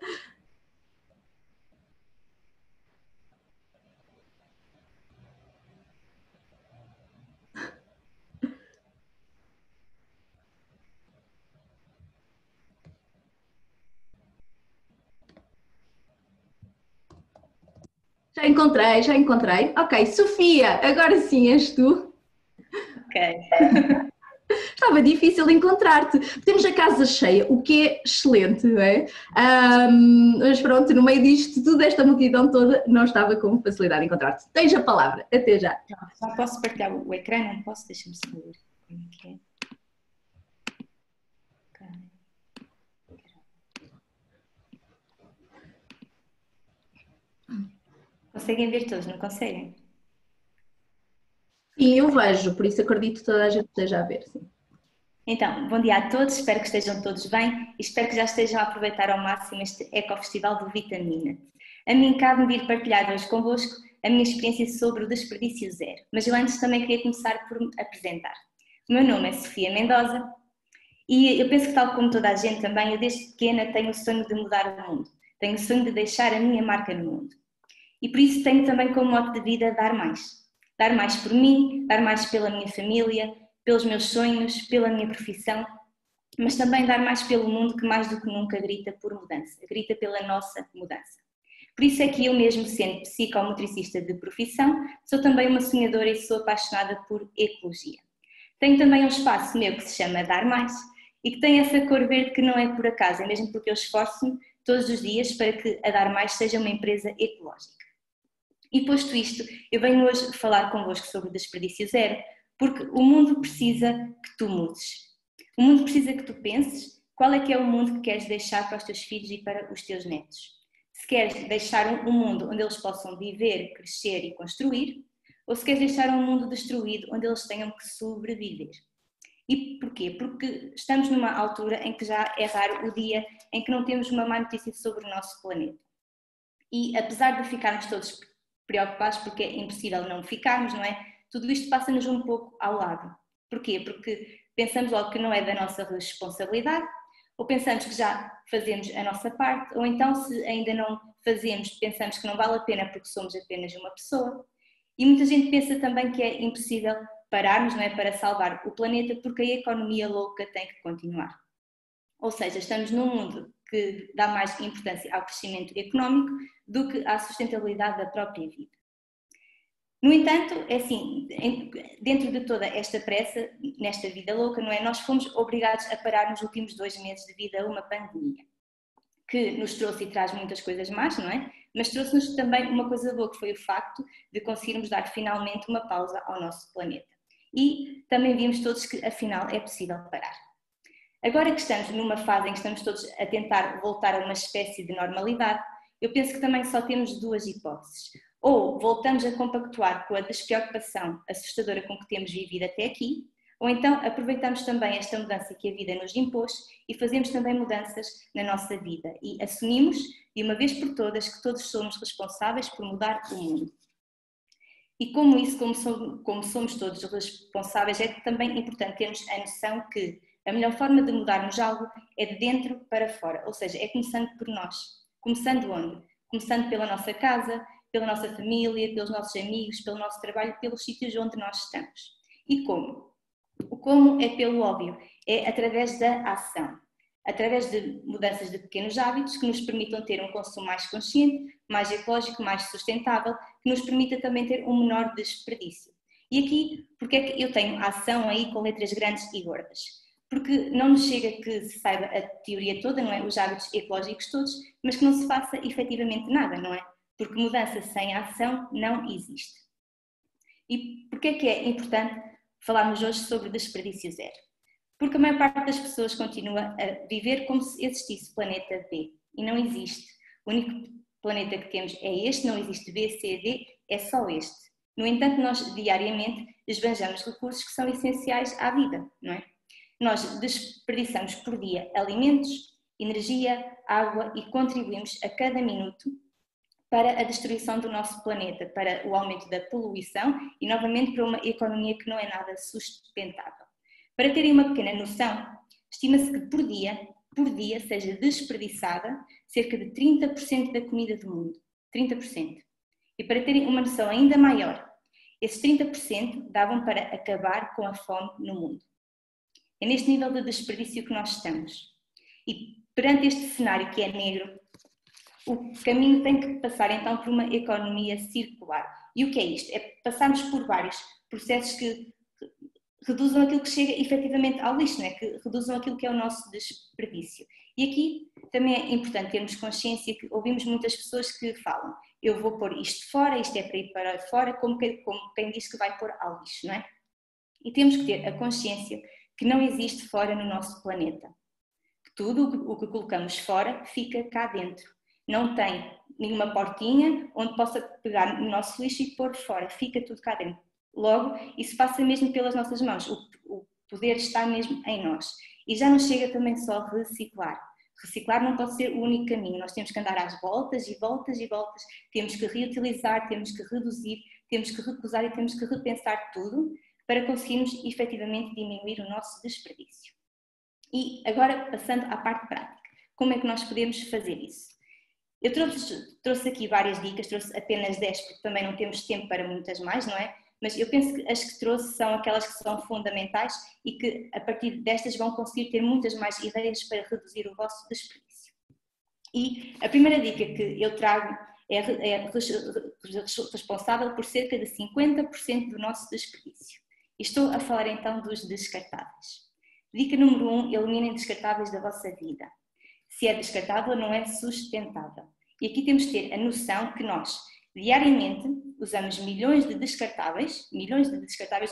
Já encontrei, já encontrei. Ok, Sofia, agora sim és tu. Ok. Estava difícil encontrar-te. Temos a casa cheia, o que é excelente, não é? Mas pronto, no meio disto, tudo esta multidão toda, não estava com facilidade em encontrar-te. Tens a palavra, até já. Já posso partilhar o ecrã? Não posso? Deixa-me saber como é que é. Conseguem ver todos, não conseguem? Sim, eu vejo, por isso acredito que toda a gente esteja a ver, sim. Então, bom dia a todos, espero que estejam todos bem e espero que já estejam a aproveitar ao máximo este Ecofestival do Vitamina. A mim cabe-me vir partilhar hoje convosco a minha experiência sobre o desperdício zero, mas eu antes também queria começar por me apresentar. O meu nome é Sofia Mendoza e eu penso que, tal como toda a gente também, eu desde pequena tenho o sonho de mudar o mundo, tenho o sonho de deixar a minha marca no mundo. E por isso tenho também como mote de vida dar mais. Dar mais por mim, dar mais pela minha família, pelos meus sonhos, pela minha profissão, mas também dar mais pelo mundo que mais do que nunca grita por mudança, grita pela nossa mudança. Por isso é que eu mesmo, sendo psicomotricista de profissão, sou também uma sonhadora e sou apaixonada por ecologia. Tenho também um espaço meu que se chama Dar Mais e que tem essa cor verde que não é por acaso, é mesmo porque eu esforço-me todos os dias para que a Dar Mais seja uma empresa ecológica. E posto isto, eu venho hoje falar convosco sobre o desperdício zero, porque o mundo precisa que tu mudes. O mundo precisa que tu penses qual é que é o mundo que queres deixar para os teus filhos e para os teus netos. Se queres deixar um mundo onde eles possam viver, crescer e construir, ou se queres deixar um mundo destruído onde eles tenham que sobreviver. E porquê? Porque estamos numa altura em que já é raro o dia em que não temos uma má notícia sobre o nosso planeta. E apesar de ficarmos todos preocupados, porque é impossível não ficarmos, não é? Tudo isto passa-nos um pouco ao lado. Porquê? Porque pensamos logo que não é da nossa responsabilidade, ou pensamos que já fazemos a nossa parte, ou então, se ainda não fazemos, pensamos que não vale a pena porque somos apenas uma pessoa. E muita gente pensa também que é impossível pararmos, não é, para salvar o planeta, porque a economia louca tem que continuar. Ou seja, estamos num mundo que dá mais importância ao crescimento económico do que à sustentabilidade da própria vida. No entanto, é assim, dentro de toda esta pressa, nesta vida louca, não é? Nós fomos obrigados a parar nos últimos 2 meses devido a uma pandemia, que nos trouxe e traz muitas coisas más, não é? Mas trouxe-nos também uma coisa boa, que foi o facto de conseguirmos dar finalmente uma pausa ao nosso planeta. E também vimos todos que, afinal, é possível parar. Agora que estamos numa fase em que estamos todos a tentar voltar a uma espécie de normalidade, eu penso que também só temos 2 hipóteses. Ou voltamos a compactuar com a despreocupação assustadora com que temos vivido até aqui, ou então aproveitamos também esta mudança que a vida nos impôs e fazemos também mudanças na nossa vida e assumimos, de uma vez por todas, que todos somos responsáveis por mudar o mundo. E como somos todos responsáveis, é também importante termos a noção que a melhor forma de mudarmos algo é de dentro para fora, ou seja, é começando por nós. Começando onde? Começando pela nossa casa, pela nossa família, pelos nossos amigos, pelo nosso trabalho, pelos sítios onde nós estamos. E como? O como é pelo óbvio, é através da ação, através de mudanças de pequenos hábitos que nos permitam ter um consumo mais consciente, mais ecológico, mais sustentável, que nos permita também ter um menor desperdício. E aqui, porque é que eu tenho a ação aí com letras grandes e gordas? Porque não nos chega que se saiba a teoria toda, não é? Os hábitos ecológicos todos, mas que não se faça efetivamente nada, não é? Porque mudança sem ação não existe. E porquê que é importante falarmos hoje sobre desperdício zero? Porque a maior parte das pessoas continua a viver como se existisse planeta B. E não existe. O único planeta que temos é este, não existe B, C, D, é só este. No entanto, nós diariamente esbanjamos recursos que são essenciais à vida, não é? Nós desperdiçamos por dia alimentos, energia, água e contribuímos a cada minuto para a destruição do nosso planeta, para o aumento da poluição e, novamente, para uma economia que não é nada sustentável. Para terem uma pequena noção, estima-se que por dia seja desperdiçada cerca de 30% da comida do mundo. 30%. E para terem uma noção ainda maior, esses 30% davam para acabar com a fome no mundo. É neste nível de desperdício que nós estamos. E perante este cenário que é negro, O caminho tem que passar então por uma economia circular. E o que é isto? É passarmos por vários processos que reduzam aquilo que chega efetivamente ao lixo, não é? Que reduzam aquilo que é o nosso desperdício. E aqui também é importante termos consciência que ouvimos muitas pessoas que falam: eu vou pôr isto fora, isto é para ir para fora, como quem diz que vai pôr ao lixo, não é? E temos que ter a consciência que não existe fora no nosso planeta. Que tudo o que colocamos fora fica cá dentro. Não tem nenhuma portinha onde possa pegar no nosso lixo e pôr fora, fica tudo cá dentro. Logo, isso passa mesmo pelas nossas mãos, o poder está mesmo em nós. E já não chega também só reciclar. Reciclar não pode ser o único caminho, nós temos que andar às voltas e voltas e voltas, temos que reutilizar, temos que reduzir, temos que recusar e temos que repensar tudo para conseguirmos efetivamente diminuir o nosso desperdício. E agora, passando à parte prática, como é que nós podemos fazer isso? Eu trouxe aqui várias dicas, trouxe apenas 10 porque também não temos tempo para muitas mais, não é? Mas eu penso que as que trouxe são aquelas que são fundamentais e que a partir destas vão conseguir ter muitas mais ideias para reduzir o vosso desperdício. E a primeira dica que eu trago é responsável por cerca de 50% do nosso desperdício. E estou a falar então dos descartáveis. Dica número 1, eliminem descartáveis da vossa vida. Se é descartável, não é sustentável. E aqui temos de ter a noção que nós, diariamente, usamos milhões de descartáveis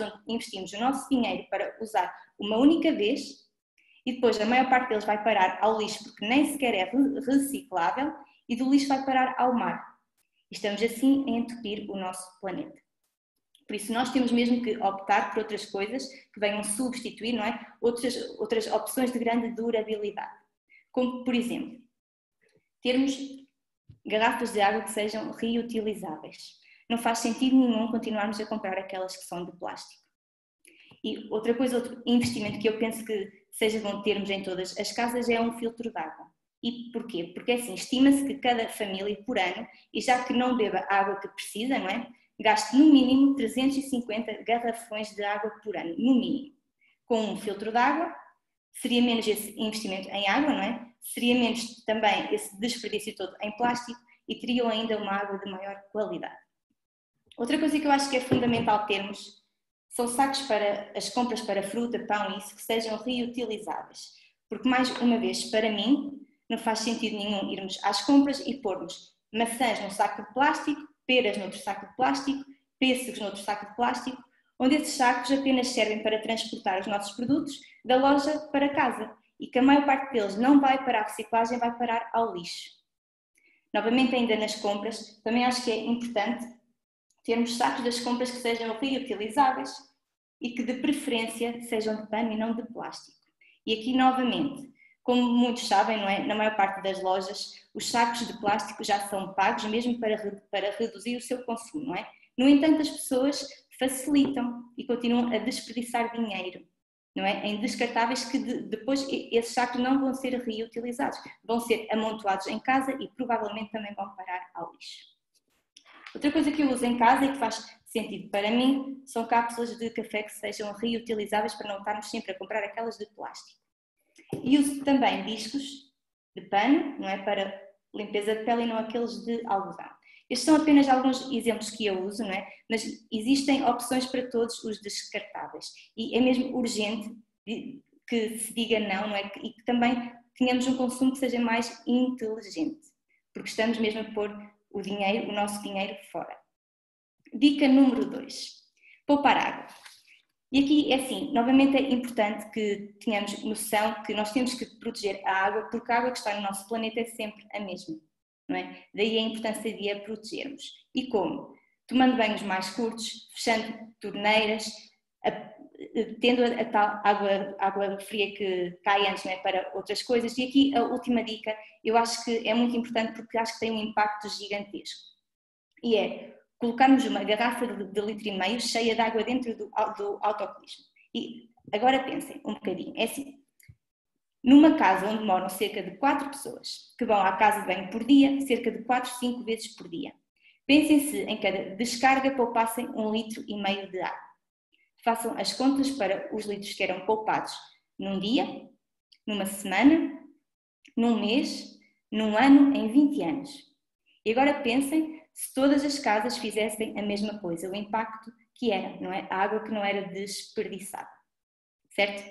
onde investimos o nosso dinheiro para usar uma única vez e depois a maior parte deles vai parar ao lixo porque nem sequer é reciclável e do lixo vai parar ao mar. Estamos assim a entupir o nosso planeta. Por isso nós temos mesmo que optar por outras coisas que venham substituir, não é? Outras opções de grande durabilidade. Como, por exemplo, termos garrafas de água que sejam reutilizáveis. Não faz sentido nenhum continuarmos a comprar aquelas que são de plástico. E outra coisa, outro investimento que eu penso que seja bom termos em todas as casas é um filtro de água. E porquê? Porque assim, estima-se que cada família por ano, e já que não beba a água que precisa, não é? Gaste no mínimo 350 garrafões de água por ano, no mínimo. Com um filtro de água, seria menos esse investimento em água, não é? Seria menos também esse desperdício todo em plástico e teriam ainda uma água de maior qualidade. Outra coisa que eu acho que é fundamental termos são sacos para as compras para fruta, pão e isso que sejam reutilizáveis. Porque mais uma vez, para mim, não faz sentido nenhum irmos às compras e pormos maçãs num saco de plástico, peras noutro saco de plástico, pêssegos noutro saco de plástico, onde esses sacos apenas servem para transportar os nossos produtos da loja para casa e que a maior parte deles não vai para a reciclagem, vai parar ao lixo. Novamente, ainda nas compras, também acho que é importante termos sacos das compras que sejam reutilizáveis e que de preferência sejam de pano e não de plástico. E aqui novamente, como muitos sabem, não é? Na maior parte das lojas, os sacos de plástico já são pagos mesmo para reduzir o seu consumo, não é? No entanto, as pessoas facilitam e continuam a desperdiçar dinheiro, não é? Em descartáveis que depois esses sacos não vão ser reutilizados, vão ser amontoados em casa e provavelmente também vão parar ao lixo. Outra coisa que eu uso em casa e que faz sentido para mim são cápsulas de café que sejam reutilizáveis para não estarmos sempre a comprar aquelas de plástico. E uso também discos de pano, não é? Para limpeza de pele e não aqueles de algodão. Estes são apenas alguns exemplos que eu uso, não é? Mas existem opções para todos os descartáveis e é mesmo urgente que se diga não é? E que também tenhamos um consumo que seja mais inteligente, porque estamos mesmo a pôr o nosso dinheiro fora. Dica número 2, poupar água. E aqui é assim, novamente é importante que tenhamos noção que nós temos que proteger a água, porque a água que está no nosso planeta é sempre a mesma, não é? Daí a importância de a protegermos. E como? Tomando banhos mais curtos, fechando torneiras, tendo a tal água fria que cai antes, não é? Para outras coisas. E aqui a última dica, eu acho que é muito importante porque acho que tem um impacto gigantesco. E é colocarmos uma garrafa de 1,5 litros cheia de água dentro do autocolismo. E agora pensem um bocadinho, é assim, numa casa onde moram cerca de 4 pessoas, que vão à casa de banho por dia, cerca de 4, 5 vezes por dia. Pensem se em cada descarga poupassem 1,5 litro de água. Façam as contas para os litros que eram poupados num dia, numa semana, num mês, num ano em 20 anos. E agora pensem se todas as casas fizessem a mesma coisa, o impacto que era, não é? A água que não era desperdiçada, certo?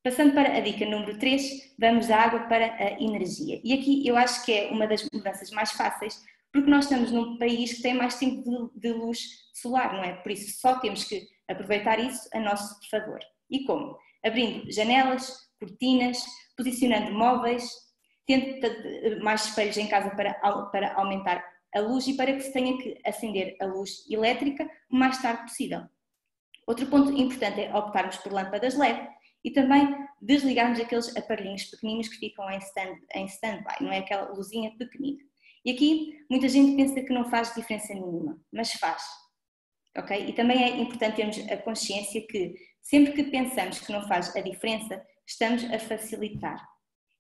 Passando para a dica número 3, vamos da água para a energia. E aqui eu acho que é uma das mudanças mais fáceis, porque nós estamos num país que tem mais tempo de luz solar, não é? Por isso só temos que aproveitar isso a nosso favor. E como? Abrindo janelas, cortinas, posicionando móveis, tendo mais espelhos em casa para aumentar a luz e para que se tenha que acender a luz elétrica o mais tarde possível. Outro ponto importante é optarmos por lâmpadas LED e também desligarmos aqueles aparelhinhos pequeninos que ficam em stand-by, não é aquela luzinha pequenina. E aqui muita gente pensa que não faz diferença nenhuma, mas faz. Okay? E também é importante termos a consciência que sempre que pensamos que não faz a diferença, estamos a facilitar.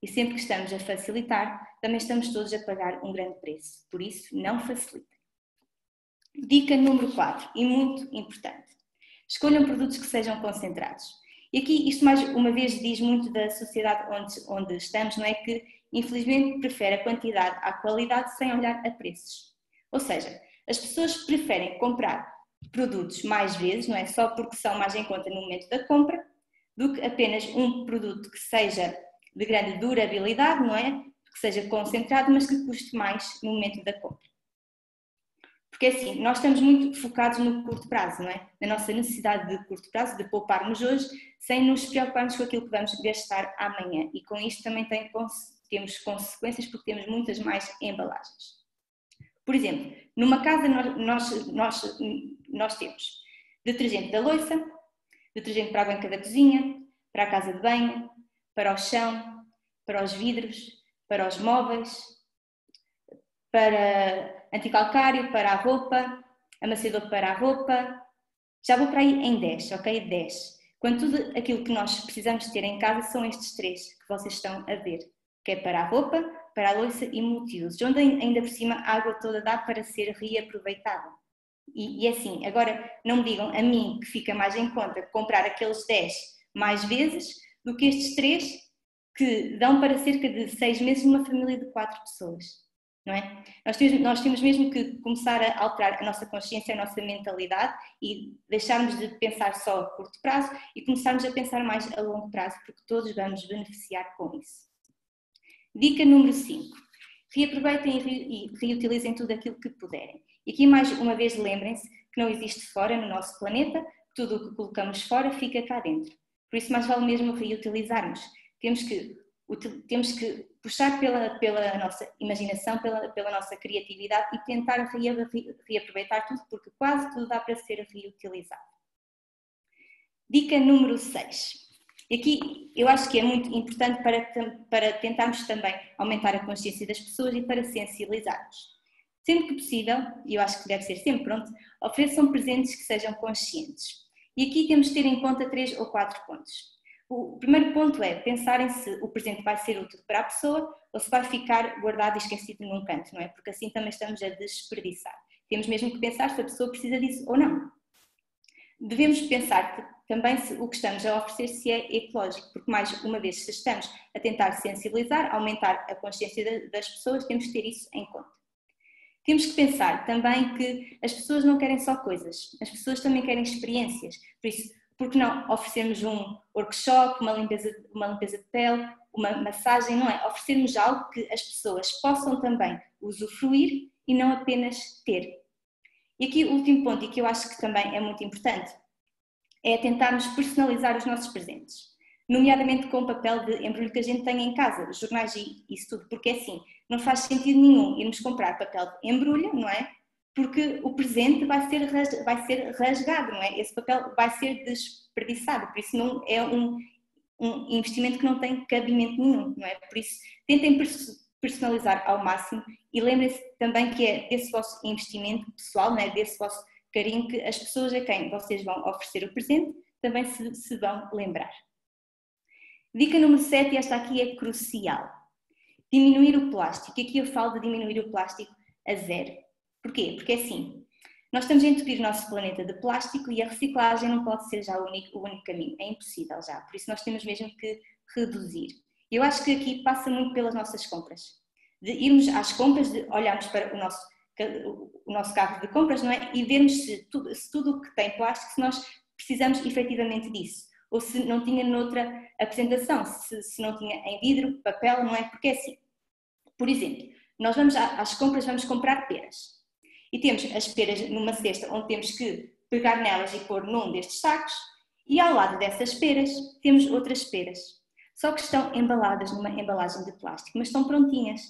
E sempre que estamos a facilitar, também estamos todos a pagar um grande preço. Por isso, não facilitem. Dica número 4, e muito importante. Escolham produtos que sejam concentrados. E aqui isto mais uma vez diz muito da sociedade onde estamos, não é? Que infelizmente prefere a quantidade à qualidade sem olhar a preços. Ou seja, as pessoas preferem comprar produtos mais vezes, não é? Só porque são mais em conta no momento da compra, do que apenas um produto que seja de grande durabilidade, não é? Que seja concentrado, mas que custe mais no momento da compra. Porque assim, nós estamos muito focados no curto prazo, não é? Na nossa necessidade de curto prazo, de pouparmos hoje, sem nos preocuparmos com aquilo que vamos gastar amanhã. E com isto também temos consequências porque temos muitas mais embalagens. Por exemplo, numa casa nós temos detergente da louça, detergente para a banca da cozinha, para a casa de banho, para o chão, para os vidros, para os móveis, para anticalcário, para a roupa, amaciador para a roupa. Já vou para aí em 10, ok? 10. Quando tudo aquilo que nós precisamos ter em casa são estes 3 que vocês estão a ver, que é para a roupa, para a louça e multiusos, onde ainda por cima a água toda dá para ser reaproveitada. E assim, agora não me digam a mim que fica mais em conta comprar aqueles 10 mais vezes do que estes 3 que dão para cerca de 6 meses numa família de 4 pessoas. Não é? Nós temos mesmo que começar a alterar a nossa consciência, a nossa mentalidade e deixarmos de pensar só a curto prazo e começarmos a pensar mais a longo prazo, porque todos vamos beneficiar com isso. Dica número 5. Reaproveitem e reutilizem tudo aquilo que puderem. E aqui mais uma vez lembrem-se que não existe fora no nosso planeta, tudo o que colocamos fora fica cá dentro. Por isso mais vale mesmo reutilizarmos. Temos que puxar pela nossa imaginação, pela nossa criatividade e tentar reaproveitar tudo, porque quase tudo dá para ser reutilizado. Dica número 6. Aqui eu acho que é muito importante para tentarmos também aumentar a consciência das pessoas e para sensibilizarmos. Sempre que possível, e eu acho que deve ser sempre pronto, ofereçam presentes que sejam conscientes. E aqui temos de ter em conta 3 ou 4 pontos. O primeiro ponto é pensarem se o presente vai ser útil para a pessoa ou se vai ficar guardado e esquecido num canto, não é? Porque assim também estamos a desperdiçar. Temos mesmo que pensar se a pessoa precisa disso ou não. Devemos pensar também se o que estamos a oferecer se é ecológico, porque mais uma vez, se estamos a tentar sensibilizar, aumentar a consciência das pessoas, temos que ter isso em conta. Temos que pensar também que as pessoas não querem só coisas, as pessoas também querem experiências, por isso, por que não oferecermos um workshop, uma limpeza de pele, uma massagem, não é? Oferecermos algo que as pessoas possam também usufruir e não apenas ter. E aqui o último ponto, e que eu acho que também é muito importante, é tentarmos personalizar os nossos presentes, nomeadamente com o papel de embrulho que a gente tem em casa, jornais e isso tudo, porque assim, não faz sentido nenhum irmos comprar papel de embrulho, não é? Porque o presente vai ser rasgado, não é? Esse papel vai ser desperdiçado, por isso não é um investimento que não tem cabimento nenhum, não é? Por isso, tentem personalizar ao máximo e lembrem-se também que é desse vosso investimento pessoal, não é? Desse vosso carinho que as pessoas a quem vocês vão oferecer o presente também se vão lembrar. Dica número 7, e esta aqui é crucial. Diminuir o plástico. E aqui eu falo de diminuir o plástico a 0. Porquê? Porque assim, nós estamos a entupir o nosso planeta de plástico e a reciclagem não pode ser já o único caminho. É impossível já. Por isso nós temos mesmo que reduzir. Eu acho que aqui passa muito pelas nossas compras. de irmos às compras, de olharmos para o nosso carro de compras, não é? E vermos se tudo o que tem plástico, se nós precisamos efetivamente disso, ou se não tinha noutra apresentação, se não tinha em vidro, papel, não é? Porque é assim, por exemplo, nós vamos às compras, vamos comprar peras, e temos as peras numa cesta onde temos que pegar nelas e pôr num destes sacos, e ao lado dessas peras temos outras peras, só que estão embaladas numa embalagem de plástico, mas estão prontinhas,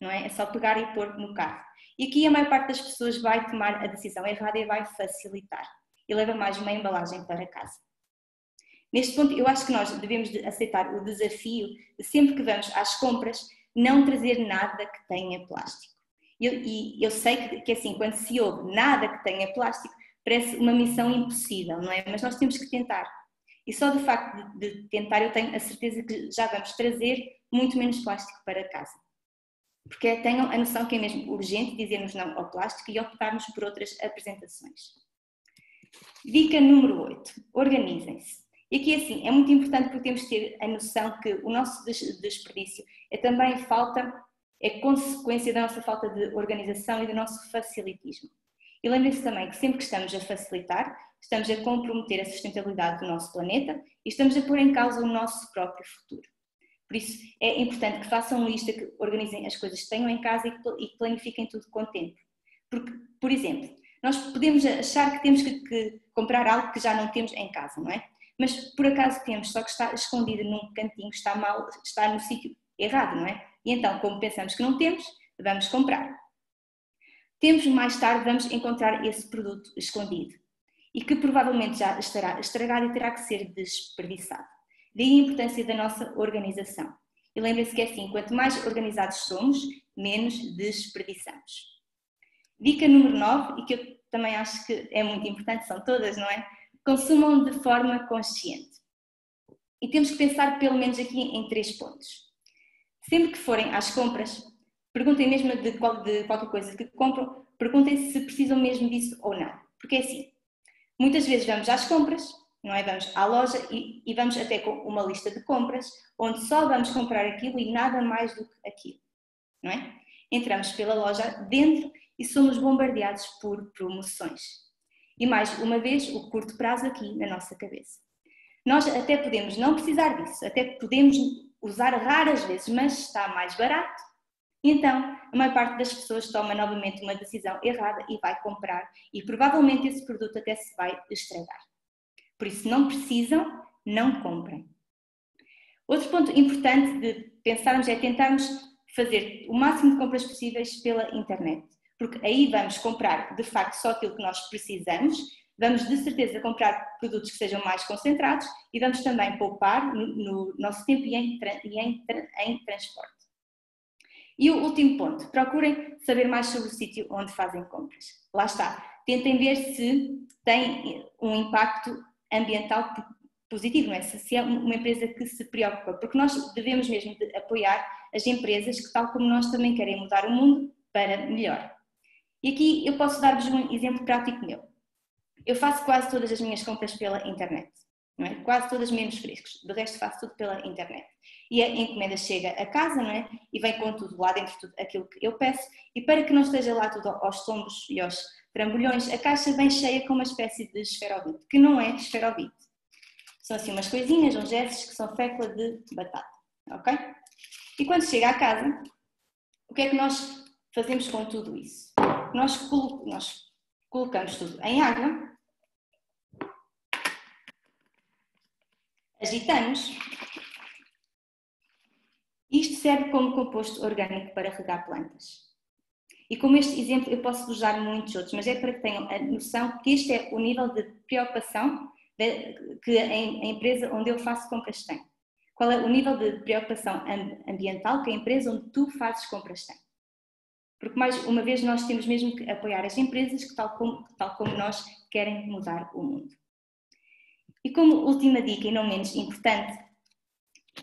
não é? É só pegar e pôr no carro. E aqui a maior parte das pessoas vai tomar a decisão errada e vai facilitar, e leva mais uma embalagem para casa. Neste ponto, eu acho que nós devemos de aceitar o desafio de sempre que vamos às compras, não trazer nada que tenha plástico. E eu sei que assim, quando se ouve nada que tenha plástico, parece uma missão impossível, não é? Mas nós temos que tentar. E só do facto de tentar, eu tenho a certeza que já vamos trazer muito menos plástico para casa. Porque tenham a noção que é mesmo urgente dizermos não ao plástico e optarmos por outras apresentações. Dica número 8. Organizem-se. E aqui assim, é muito importante porque temos que ter a noção que o nosso desperdício é também consequência da nossa falta de organização e do nosso facilitismo. E lembrem-se também que sempre que estamos a facilitar, estamos a comprometer a sustentabilidade do nosso planeta e estamos a pôr em causa o nosso próprio futuro. Por isso é importante que façam lista, que organizem as coisas que tenham em casa e que planifiquem tudo com tempo. Porque, por exemplo, nós podemos achar que temos que comprar algo que já não temos em casa, não é? Mas por acaso temos, só que está escondido num cantinho, está no sítio errado, não é? E então, como pensamos que não temos, vamos comprar. Tempos mais tarde vamos encontrar esse produto escondido e que provavelmente já estará estragado e terá que ser desperdiçado. Daí a importância da nossa organização. E lembrem-se que é assim, quanto mais organizados somos, menos desperdiçamos. Dica número 9, e que eu também acho que é muito importante, são todas, não é? Consumam de forma consciente. E temos que pensar pelo menos aqui em 3 pontos. Sempre que forem às compras, perguntem mesmo de qualquer coisa que compram, perguntem se precisam mesmo disso ou não. Porque é assim, muitas vezes vamos às compras, não é? Vamos à loja e vamos até com uma lista de compras, onde só vamos comprar aquilo e nada mais do que aquilo, não é? Entramos pela loja dentro e somos bombardeados por promoções. E mais uma vez, o curto prazo aqui na nossa cabeça. Nós até podemos não precisar disso, até podemos usar raras vezes, mas está mais barato. Então, a maior parte das pessoas toma novamente uma decisão errada e vai comprar e provavelmente esse produto até se vai estragar. Por isso, não precisam, não comprem. Outro ponto importante de pensarmos é tentarmos fazer o máximo de compras possíveis pela internet, porque aí vamos comprar de facto só aquilo que nós precisamos, vamos de certeza comprar produtos que sejam mais concentrados e vamos também poupar no nosso tempo e em transporte. E o último ponto, procurem saber mais sobre o sítio onde fazem compras. Lá está, tentem ver se tem um impacto ambiental positivo, não é? Se é uma empresa que se preocupa, porque nós devemos mesmo de apoiar as empresas que, tal como nós, também querem mudar o mundo para melhor. E aqui eu posso dar-vos um exemplo prático meu. Eu faço quase todas as minhas compras pela internet, não é? Quase todas menos frescos, do resto faço tudo pela internet. E a encomenda chega a casa, não é? E vem com tudo lá dentro, tudo aquilo que eu peço, e para que não esteja lá tudo aos tombos e aos trambolhões, a caixa vem cheia com uma espécie de esferovite, que não é esferovite. São assim umas coisinhas, uns gestos que são fécula de batata, ok? E quando chega à casa, o que é que nós fazemos com tudo isso? Nós colocamos tudo em água, agitamos. Isto serve como composto orgânico para regar plantas. E como este exemplo eu posso usar muitos outros, mas é para que tenham a noção que este é o nível de preocupação que a empresa onde eu faço compras tem. Qual é o nível de preocupação ambiental que a empresa onde tu fazes compras tem. Porque mais uma vez nós temos mesmo que apoiar as empresas que tal como nós querem mudar o mundo. E como última dica e não menos importante,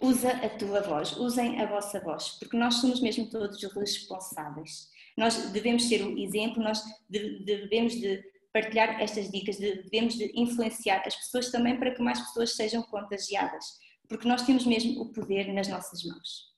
usa a tua voz, usem a vossa voz, porque nós somos mesmo todos responsáveis. Nós devemos ser o exemplo, nós devemos de partilhar estas dicas, devemos de influenciar as pessoas também para que mais pessoas sejam contagiadas, porque nós temos mesmo o poder nas nossas mãos.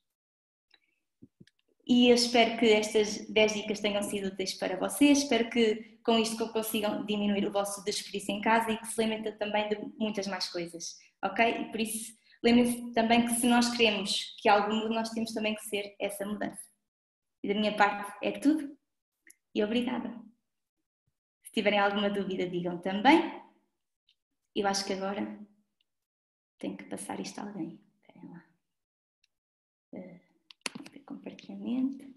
E eu espero que estas 10 dicas tenham sido úteis para vocês, espero que com isto consigam diminuir o vosso desperdício em casa e que se lembrem também de muitas mais coisas, ok? E por isso, lembrem-se também que se nós queremos que algo mude, nós temos também que ser essa mudança. E da minha parte é tudo e obrigada. Se tiverem alguma dúvida, digam também. Eu acho que agora tenho que passar isto a alguém. Esperem lá. Compartilhamento.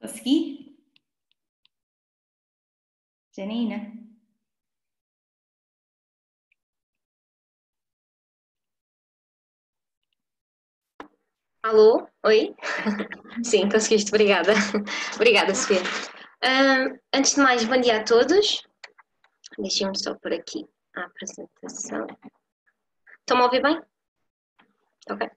Consegui? Janina? Alô? Oi? Sim, conseguiste, obrigada. Obrigada, Sofia. Antes de mais, bom dia a todos. Deixem-me só por aqui a apresentação. Estão-me a ouvir bem? Ok.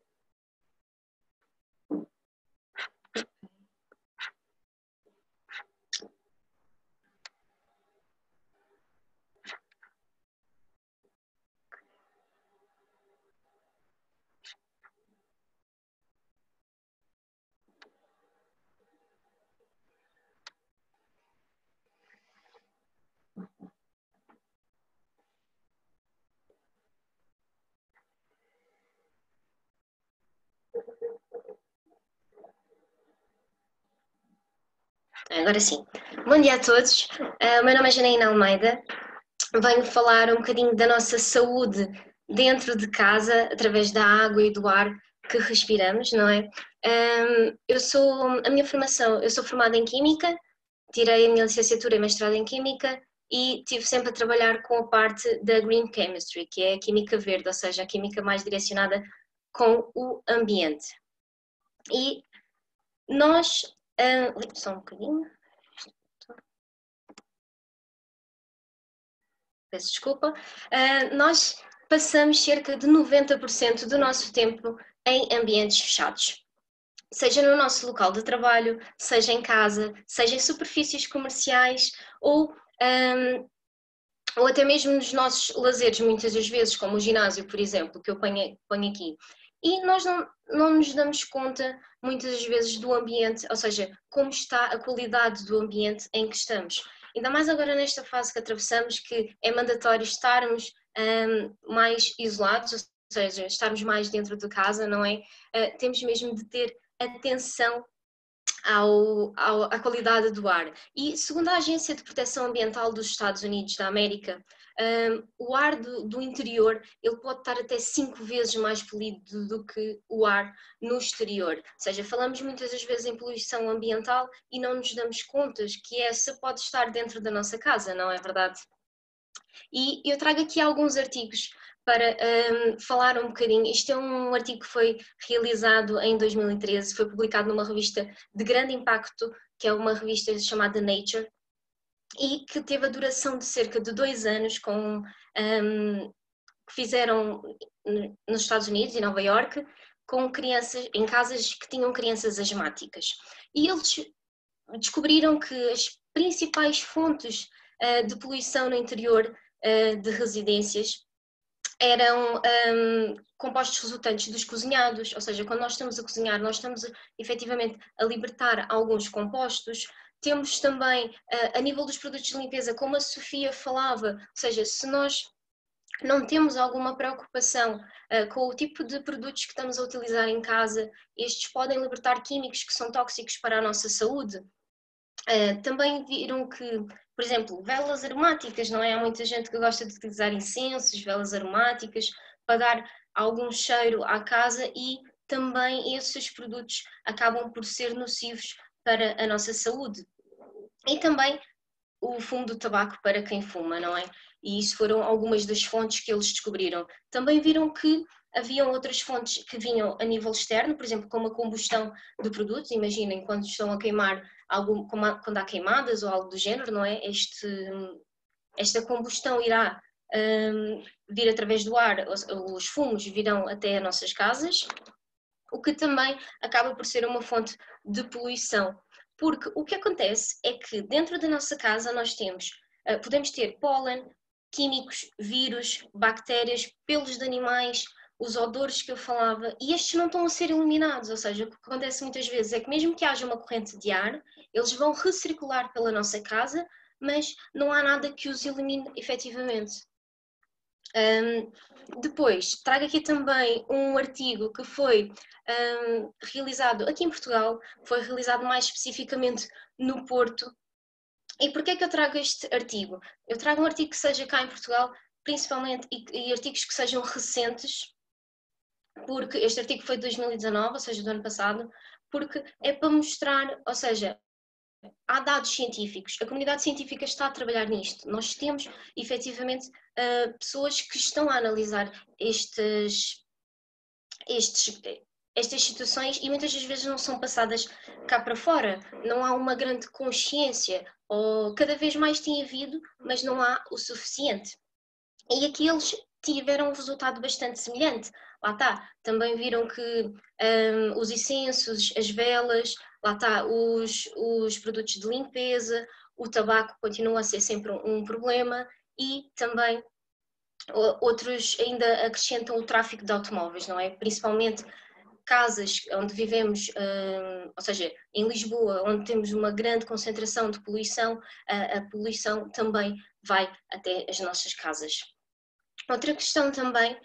Agora sim. Bom dia a todos. O meu nome é Janaína Almeida. Venho falar um bocadinho da nossa saúde dentro de casa, através da água e do ar que respiramos, não é? Eu sou formada em Química, tirei a minha licenciatura e mestrado em Química e estive sempre a trabalhar com a parte da Green Chemistry, que é a Química Verde, ou seja, a química mais direcionada com o ambiente. E nós... só um bocadinho... Peço desculpa. Nós passamos cerca de 90% do nosso tempo em ambientes fechados. Seja no nosso local de trabalho, seja em casa, seja em superfícies comerciais ou até mesmo nos nossos lazeres, muitas das vezes, como o ginásio, por exemplo, que eu ponho aqui. E nós não nos damos conta, muitas das vezes, do ambiente, ou seja, como está a qualidade do ambiente em que estamos. Ainda mais agora nesta fase que atravessamos, que é mandatório estarmos mais isolados, ou seja, estarmos mais dentro de casa, não é? Temos mesmo de ter atenção à qualidade do ar. E segundo a Agência de Proteção Ambiental dos Estados Unidos da América, o ar do interior ele pode estar até 5 vezes mais poluído do que o ar no exterior. Ou seja, falamos muitas das vezes em poluição ambiental e não nos damos contas que essa pode estar dentro da nossa casa, não é verdade? E eu trago aqui alguns artigos para falar um bocadinho. Isto é um artigo que foi realizado em 2013, foi publicado numa revista de grande impacto, que é uma revista chamada Nature, e que teve a duração de cerca de 2 anos, que fizeram nos Estados Unidos, em Nova Iorque, com crianças, em casas que tinham crianças asmáticas. E eles descobriram que as principais fontes de poluição no interior de residências eram compostos resultantes dos cozinhados, ou seja, quando nós estamos a cozinhar, nós estamos efetivamente a libertar alguns compostos. Temos também, a nível dos produtos de limpeza, como a Sofia falava, ou seja, se nós não temos alguma preocupação com o tipo de produtos que estamos a utilizar em casa, estes podem libertar químicos que são tóxicos para a nossa saúde. Também viram que, por exemplo, velas aromáticas, não é? Há muita gente que gosta de utilizar incensos, velas aromáticas, para dar algum cheiro à casa e também esses produtos acabam por ser nocivos para a nossa saúde. E também o fumo do tabaco para quem fuma, não é? E isso foram algumas das fontes que eles descobriram. Também viram que haviam outras fontes que vinham a nível externo, por exemplo, como a combustão de produtos. Imaginem quando estão a queimar, quando há queimadas ou algo do género, não é? Esta combustão irá vir através do ar, os fumos virão até as nossas casas, o que também acaba por ser uma fonte de poluição. Porque o que acontece é que dentro da nossa casa nós podemos ter pólen, químicos, vírus, bactérias, pelos de animais, os odores que eu falava, e estes não estão a ser eliminados, ou seja, o que acontece muitas vezes é que mesmo que haja uma corrente de ar, eles vão recircular pela nossa casa, mas não há nada que os elimine efetivamente. Depois, trago aqui também um artigo que foi realizado aqui em Portugal, foi realizado mais especificamente no Porto. E porquê é que eu trago este artigo? Eu trago um artigo que seja cá em Portugal, principalmente, e artigos que sejam recentes, porque este artigo foi de 2019, ou seja, do ano passado, porque é para mostrar, ou seja, há dados científicos, a comunidade científica está a trabalhar nisto. Nós temos, efetivamente, pessoas que estão a analisar estas situações e muitas das vezes não são passadas cá para fora. Não há uma grande consciência, ou cada vez mais tem havido, mas não há o suficiente. E aqui eles tiveram um resultado bastante semelhante. Lá está, também viram que os incensos, as velas, lá está, os produtos de limpeza, o tabaco continua a ser sempre um problema e também outros ainda acrescentam o tráfico de automóveis, não é? Principalmente casas onde vivemos, ou seja, em Lisboa, onde temos uma grande concentração de poluição, a poluição também vai até as nossas casas. Outra questão também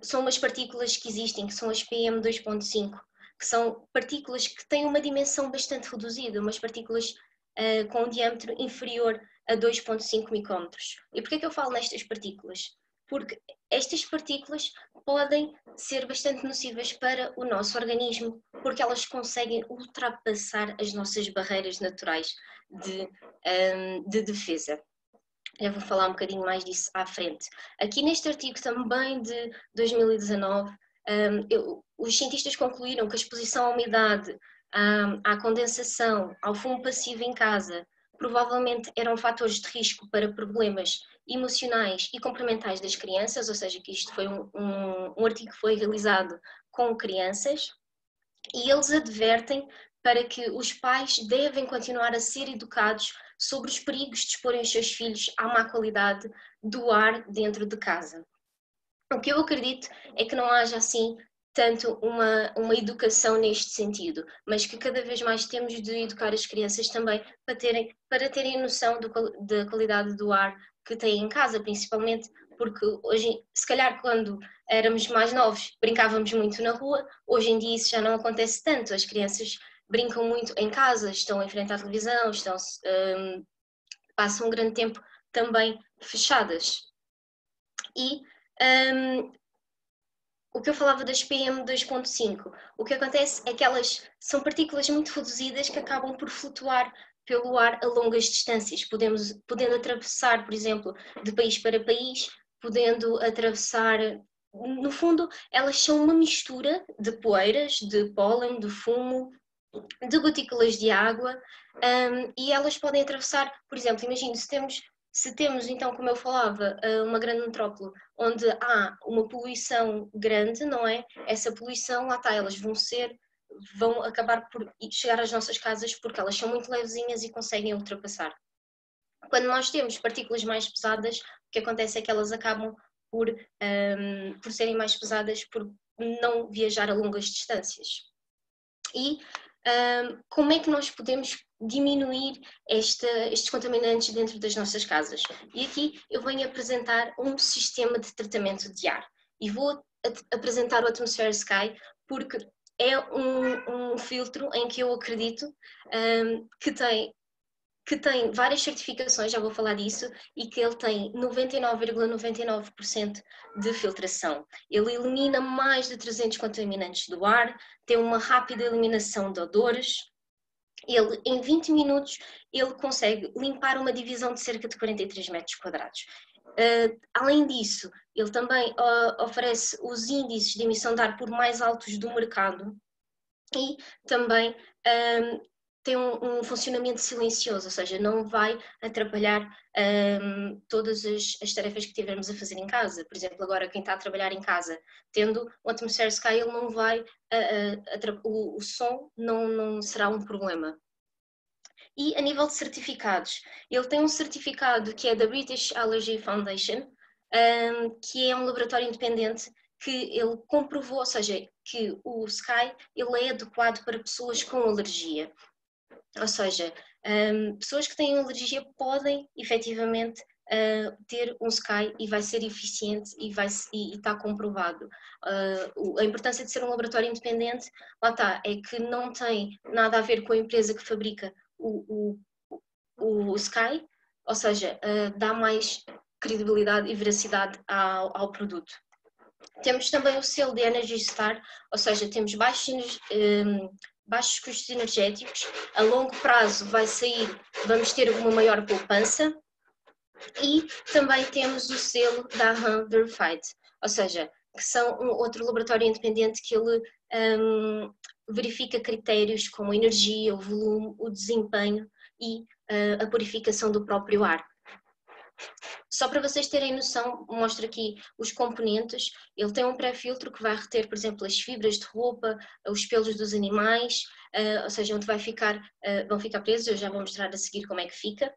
são as partículas que existem, que são as PM2.5, que são partículas que têm uma dimensão bastante reduzida, umas partículas com um diâmetro inferior a 2.5 micrómetros. E porquê é que eu falo nestas partículas? Porque estas partículas podem ser bastante nocivas para o nosso organismo, porque elas conseguem ultrapassar as nossas barreiras naturais de defesa. Eu vou falar um bocadinho mais disso à frente. Aqui neste artigo também de 2019, os cientistas concluíram que a exposição à umidade, à condensação, ao fumo passivo em casa, provavelmente eram fatores de risco para problemas emocionais e comportamentais das crianças, ou seja, que isto foi um artigo que foi realizado com crianças, e eles advertem para que os pais devem continuar a ser educados sobre os perigos de exporem os seus filhos à má qualidade do ar dentro de casa. O que eu acredito é que não haja assim tanto uma educação neste sentido, mas que cada vez mais temos de educar as crianças também para terem noção da qualidade do ar que têm em casa, principalmente porque hoje, se calhar quando éramos mais novos, brincávamos muito na rua, hoje em dia isso já não acontece tanto, as crianças brincam muito em casa, estão em frente à televisão, passam um grande tempo também fechadas. E o que eu falava das PM2.5, o que acontece é que elas são partículas muito reduzidas que acabam por flutuar pelo ar a longas distâncias, podendo atravessar, por exemplo, de país para país, podendo atravessar, no fundo, elas são uma mistura de poeiras, de pólen, de fumo, de gotículas de água, e elas podem atravessar, por exemplo, imagine se temos então, como eu falava, uma grande metrópole onde há uma poluição grande, não é? Essa poluição, lá está, elas vão acabar por chegar às nossas casas porque elas são muito levezinhas e conseguem ultrapassar. Quando nós temos partículas mais pesadas, o que acontece é que elas acabam por serem mais pesadas por não viajar a longas distâncias. E como é que nós podemos diminuir estes contaminantes dentro das nossas casas? E aqui eu venho apresentar um sistema de tratamento de ar. E vou apresentar o Atmosphere Sky porque é um filtro em que eu acredito que tem várias certificações, já vou falar disso, e que ele tem 99,99% de filtração. Ele elimina mais de 300 contaminantes do ar, tem uma rápida eliminação de odores. Ele, em 20 minutos, ele consegue limpar uma divisão de cerca de 43 metros quadrados. Além disso, ele também oferece os índices de emissão de ar por mais altos do mercado e também tem um funcionamento silencioso, ou seja, não vai atrapalhar todas as tarefas que tivermos a fazer em casa. Por exemplo, agora quem está a trabalhar em casa, tendo o Atmosphere Sky, ele não vai, o som não será um problema. E a nível de certificados, ele tem um certificado que é da British Allergy Foundation, que é um laboratório independente que ele comprovou, ou seja, que o Sky ele é adequado para pessoas com alergia. Ou seja, pessoas que têm alergia podem efetivamente ter um Sky e vai ser eficiente e está comprovado. A importância de ser um laboratório independente, lá está, é que não tem nada a ver com a empresa que fabrica o Sky, ou seja, dá mais credibilidade e veracidade ao produto. Temos também o selo de Energy Star, ou seja, temos baixos custos energéticos, a longo prazo vamos ter uma maior poupança, e também temos o selo da RAM Verified, ou seja, que são outro laboratório independente que ele verifica critérios como a energia, o volume, o desempenho e a purificação do próprio ar. Só para vocês terem noção, mostro aqui os componentes. Ele tem um pré-filtro que vai reter, por exemplo, as fibras de roupa, os pelos dos animais, ou seja, onde vão ficar presos. Eu já vou mostrar a seguir como é que fica.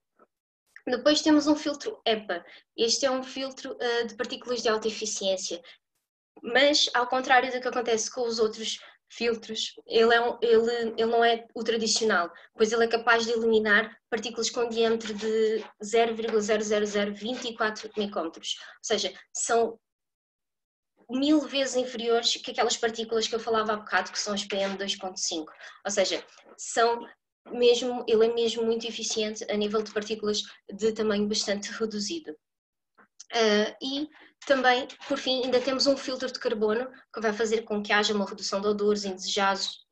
Depois temos um filtro EPA. Este é um filtro de partículas de alta eficiência, mas ao contrário do que acontece com os outros filtros, ele não é o tradicional, pois ele é capaz de eliminar partículas com diâmetro de 0,00024 micrômetros, ou seja, são 1000 vezes inferiores que aquelas partículas que eu falava há bocado, que são as PM2.5, ou seja, ele é mesmo muito eficiente a nível de partículas de tamanho bastante reduzido. E também, por fim, ainda temos um filtro de carbono que vai fazer com que haja uma redução de odores indesejados,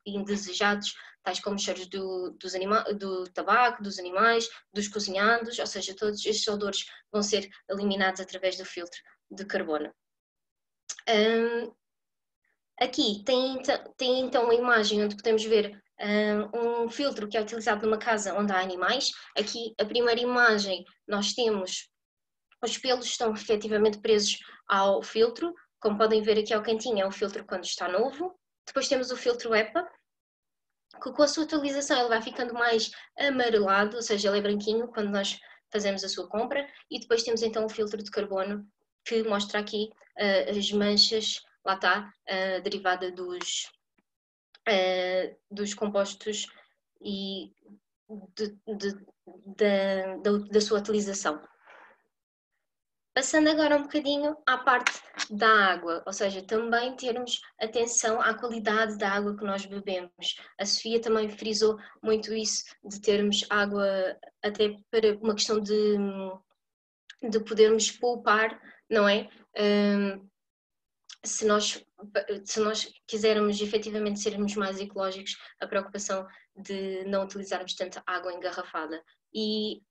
tais como cheiros do tabaco, dos animais, dos cozinhados, ou seja, todos estes odores vão ser eliminados através do filtro de carbono. Aqui tem então uma imagem onde podemos ver um filtro que é utilizado numa casa onde há animais. Aqui a primeira imagem nós temos os pelos estão efetivamente presos ao filtro, como podem ver aqui ao cantinho é o filtro quando está novo. Depois temos o filtro EPA, que com a sua utilização ele vai ficando mais amarelado, ou seja, ele é branquinho quando nós fazemos a sua compra. E depois temos então o filtro de carbono, que mostra aqui as manchas, lá está, derivada dos compostos e da sua utilização. Passando agora um bocadinho à parte da água, ou seja, também termos atenção à qualidade da água que nós bebemos. A Sofia também frisou muito isso, de termos água até para uma questão de podermos poupar, não é? Se nós quisermos efetivamente sermos mais ecológicos, a preocupação de não utilizarmos tanta água engarrafada. E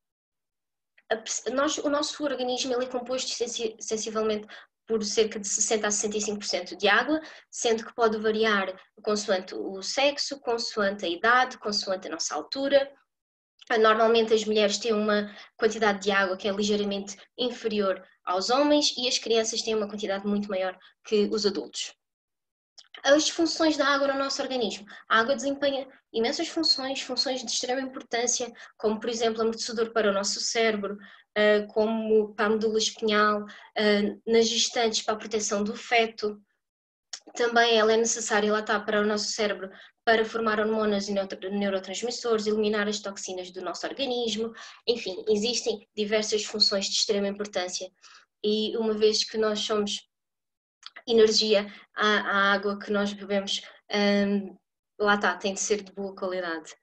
o nosso organismo ele é composto sensivelmente por cerca de 60% a 65% de água, sendo que pode variar consoante o sexo, consoante a idade, consoante a nossa altura. Normalmente as mulheres têm uma quantidade de água que é ligeiramente inferior aos homens e as crianças têm uma quantidade muito maior que os adultos. As funções da água no nosso organismo. A água desempenha imensas funções de extrema importância, como por exemplo amortecedor para o nosso cérebro, como para a medula espinhal, nas gestantes para a proteção do feto. Também ela é necessária, lá está, para o nosso cérebro, para formar hormonas e neurotransmissores, eliminar as toxinas do nosso organismo. Enfim, existem diversas funções de extrema importância e uma vez que nós somos energia, a água que nós bebemos, lá está, tem de ser de boa qualidade.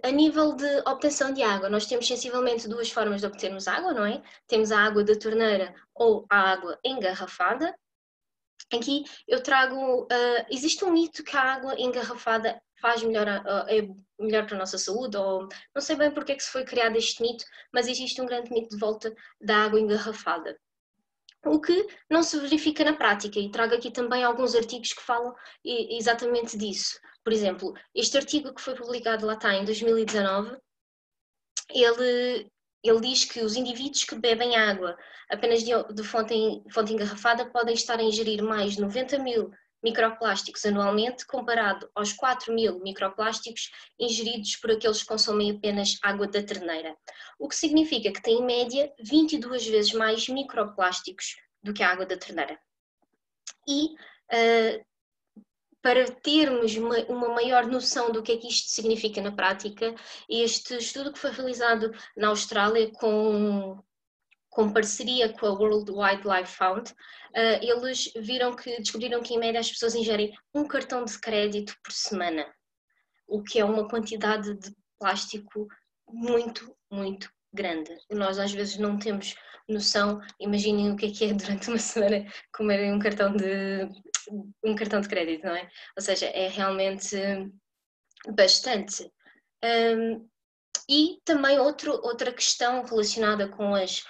A nível de obtenção de água, nós temos sensivelmente duas formas de obtermos água, não é? Temos a água da torneira ou a água engarrafada. Aqui eu trago, existe um mito que a água engarrafada é melhor para a nossa saúde, ou não sei bem porque é que se foi criado este mito, mas existe um grande mito de volta da água engarrafada. o que não se verifica na prática, e trago aqui também alguns artigos que falam exatamente disso. Por exemplo, este artigo que foi publicado lá está em 2019, ele diz que os indivíduos que bebem água apenas de fonte engarrafada podem estar a ingerir mais de 90 mil microplásticos anualmente, comparado aos 4 mil microplásticos ingeridos por aqueles que consomem apenas água da torneira. O que significa que tem em média 22 vezes mais microplásticos do que a água da torneira. E para termos uma maior noção do que é que isto significa na prática, este estudo que foi realizado na Austrália com parceria com a World Wildlife Fund, eles descobriram que em média as pessoas ingerem um cartão de crédito por semana, o que é uma quantidade de plástico muito, muito grande. Nós às vezes não temos noção. Imaginem o que é durante uma semana comerem um cartão de crédito, não é? Ou seja, é realmente bastante. E também outra questão relacionada com as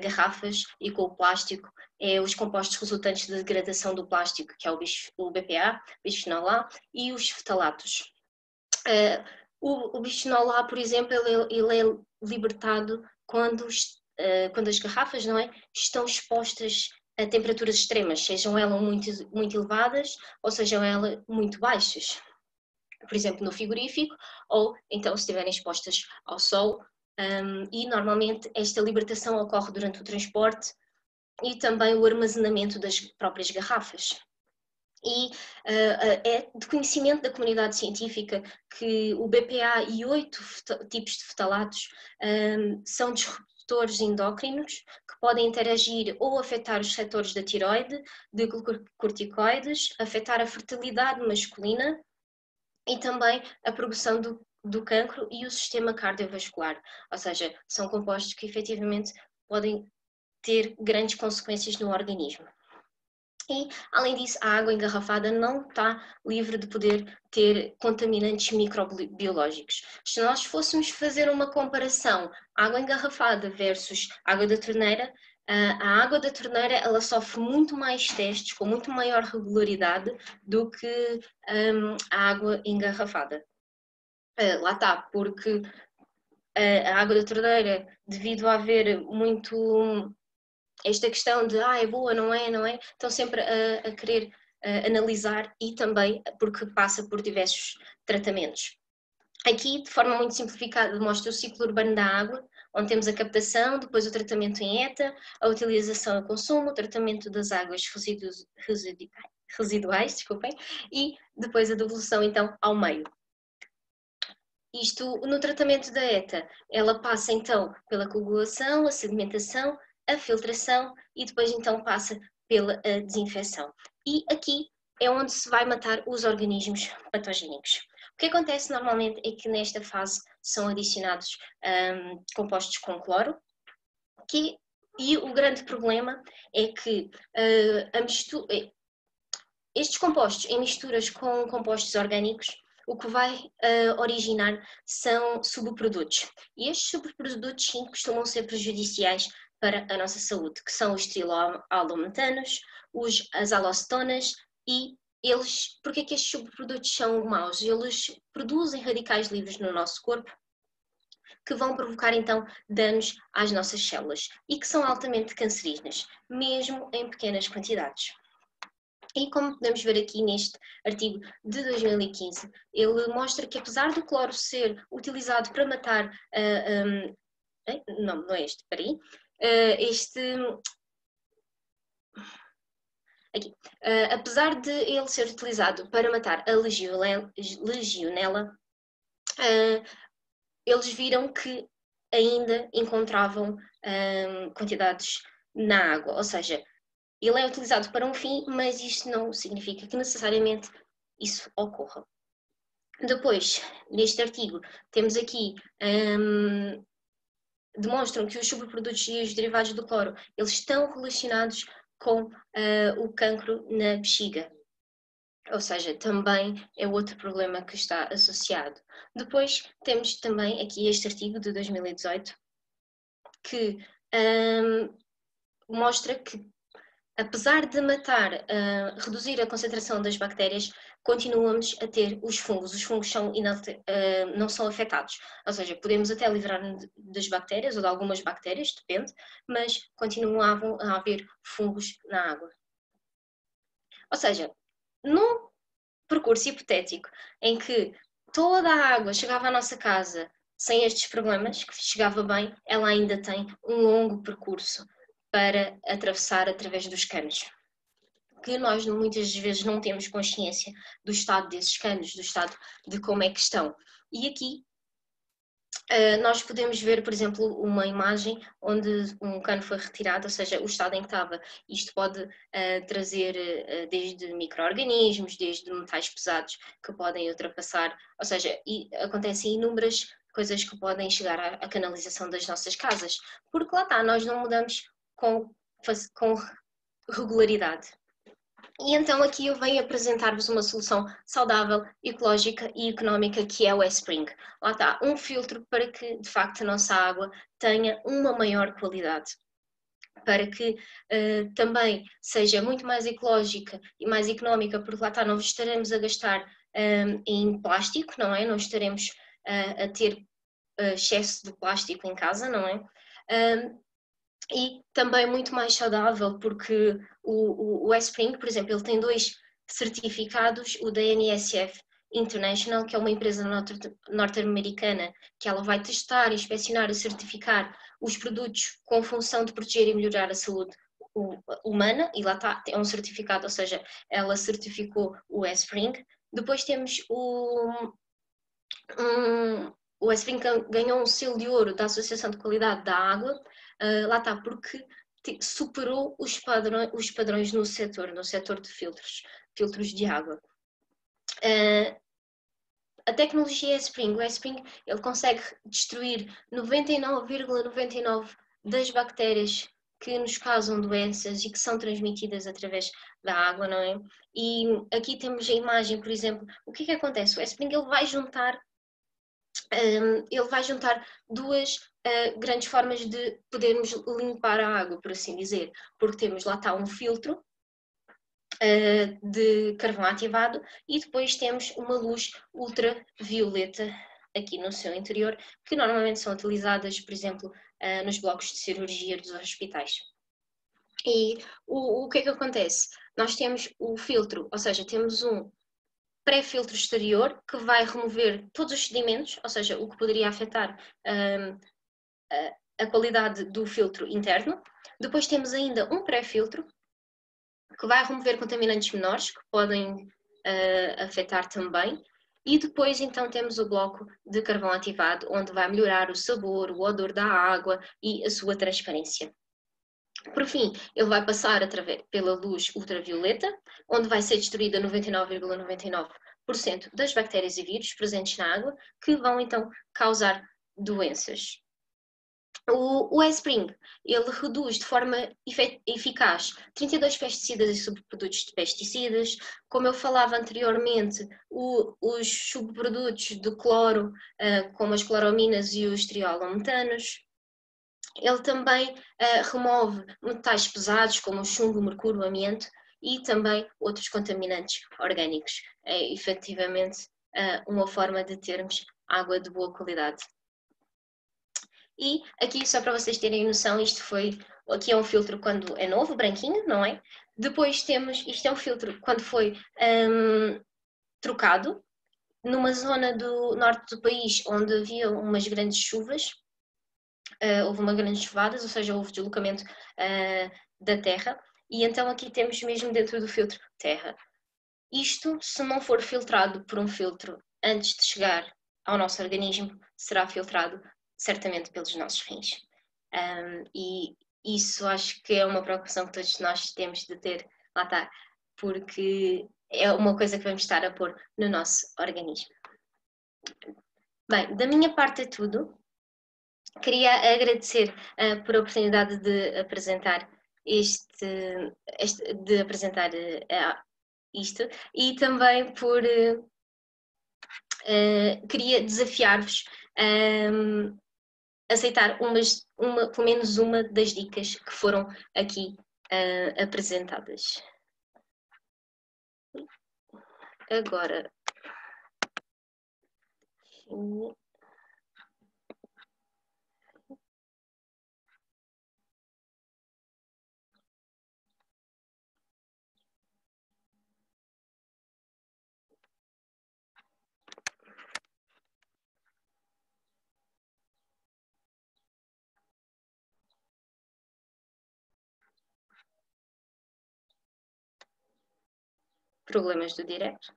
garrafas e com o plástico é os compostos resultantes da degradação do plástico, que é o BPA, bisfenol A, e os ftalatos. O bisfenol A, por exemplo, ele é libertado quando as garrafas, não é, estão expostas a temperaturas extremas, sejam elas muito elevadas ou sejam elas muito baixas. Por exemplo, no frigorífico, ou então se estiverem expostas ao sol, e normalmente esta libertação ocorre durante o transporte e também o armazenamento das próprias garrafas. E é de conhecimento da comunidade científica que o BPA e 8 tipos de ftalatos são disruptores endócrinos que podem interagir ou afetar os receptores da tireoide, de glucocorticoides, afetar a fertilidade masculina e também a progressão do cancro e o sistema cardiovascular. Ou seja, são compostos que efetivamente podem ter grandes consequências no organismo. E, além disso, a água engarrafada não está livre de poder ter contaminantes microbiológicos. Se nós fôssemos fazer uma comparação água engarrafada versus água da torneira, a água da torneira ela sofre muito mais testes, com muito maior regularidade do que a água engarrafada. Lá está, porque a água da torneira, devido a haver muito esta questão de é boa, não é, estão sempre a querer analisar, e também porque passa por diversos tratamentos. Aqui, de forma muito simplificada, mostra o ciclo urbano da água, onde temos a captação, depois o tratamento em ETA, a utilização e consumo, o tratamento das águas residuais, desculpem, e depois a devolução então ao meio. Isto, no tratamento da ETA, ela passa então pela coagulação, a sedimentação, a filtração e depois então passa pela desinfecção. E aqui é onde se vai matar os organismos patogénicos. O que acontece normalmente é que nesta fase são adicionados compostos com cloro, e o grande problema é que estes compostos em misturas com compostos orgânicos, o que vai originar são subprodutos. E estes subprodutos sim costumam ser prejudiciais para a nossa saúde, que são os trilohalometanos, as alocetonas, e eles, porque é que estes subprodutos são maus? Eles produzem radicais livres no nosso corpo que vão provocar então danos às nossas células e que são altamente cancerígenas, mesmo em pequenas quantidades. E como podemos ver aqui neste artigo de 2015, ele mostra que apesar do cloro ser utilizado para matar não é este, espera aí. Aqui. Apesar de ele ser utilizado para matar a legionela, eles viram que ainda encontravam quantidades na água, ou seja, ele é utilizado para um fim, mas isto não significa que necessariamente isso ocorra. Depois, neste artigo, temos aqui demonstram que os subprodutos e os derivados do cloro eles estão relacionados com o cancro na bexiga. Ou seja, também é outro problema que está associado. Depois temos também aqui este artigo de 2018 que mostra que apesar de matar, reduzir a concentração das bactérias, continuamos a ter os fungos. Os fungos não são afetados, ou seja, podemos até livrar-nos das bactérias ou de algumas bactérias, depende, mas continuavam a haver fungos na água. Ou seja, num percurso hipotético em que toda a água chegava à nossa casa sem estes problemas, que chegava bem, ela ainda tem um longo percurso para atravessar através dos canos, que nós muitas vezes não temos consciência do estado desses canos, do estado de como é que estão. E aqui nós podemos ver, por exemplo, uma imagem onde um cano foi retirado, ou seja, o estado em que estava. Isto pode trazer desde micro-organismos, desde metais pesados que podem ultrapassar, ou seja, acontecem inúmeras coisas que podem chegar à canalização das nossas casas, porque lá está, nós não mudamos com regularidade. E então aqui eu venho apresentar-vos uma solução saudável, ecológica e económica, que é o Wellspring. Lá está, um filtro para que de facto a nossa água tenha uma maior qualidade, para que também seja muito mais ecológica e mais económica, porque lá está, não estaremos a gastar em plástico, não é? Não estaremos a ter excesso de plástico em casa, não é? E também muito mais saudável, porque o Wellspring, por exemplo, ele tem 2 certificados, o da NSF International, que é uma empresa norte-americana, que ela vai testar, inspecionar e certificar os produtos com função de proteger e melhorar a saúde humana, e lá está, é um certificado, ou seja, ela certificou o Wellspring. Depois temos o Wellspring ganhou um selo de ouro da Associação de Qualidade da Água, lá está, porque superou os padrões no setor de filtros de água. A tecnologia Wellspring, o Wellspring, ele consegue destruir 99,99% das bactérias que nos causam doenças e que são transmitidas através da água, não é? E aqui temos a imagem, por exemplo, o que acontece? O Wellspring, ele vai juntar 2 grandes formas de podermos limpar a água, por assim dizer, porque temos lá está um filtro de carvão ativado e depois temos uma luz ultravioleta aqui no seu interior, que normalmente são utilizadas, por exemplo, nos blocos de cirurgia dos hospitais. E o que é que acontece? Nós temos o filtro, ou seja, temos um pré-filtro exterior que vai remover todos os sedimentos, ou seja, o que poderia afetar a qualidade do filtro interno. Depois temos ainda um pré-filtro que vai remover contaminantes menores que podem afetar também. E depois então temos o bloco de carvão ativado, onde vai melhorar o sabor, o odor da água e a sua transparência. Por fim, ele vai passar pela luz ultravioleta, onde vai ser destruída 99,99% das bactérias e vírus presentes na água, que vão então causar doenças. O Wellspring, ele reduz de forma eficaz 32 pesticidas e subprodutos de pesticidas. Como eu falava anteriormente, os subprodutos de cloro, como as clorominas e os triolometanos. Ele também remove metais pesados como o chumbo, o mercúrio, o amianto e também outros contaminantes orgânicos. É efetivamente uma forma de termos água de boa qualidade. E aqui, só para vocês terem noção, aqui é um filtro quando é novo, branquinho, não é? Depois temos, isto é um filtro quando foi trocado, numa zona do norte do país onde havia umas grandes chuvas. Houve uma grande chuvadas, ou seja, houve deslocamento da terra, e então aqui temos mesmo dentro do filtro terra. Isto, se não for filtrado por um filtro antes de chegar ao nosso organismo, será filtrado certamente pelos nossos rins. E isso acho que é uma preocupação que todos nós temos de ter, lá está, porque é uma coisa que vamos estar a pôr no nosso organismo. Bem, da minha parte é tudo. Queria agradecer por a oportunidade de apresentar isto e também por queria desafiar-vos a aceitar pelo menos uma das dicas que foram aqui apresentadas. Agora, problemas do direto.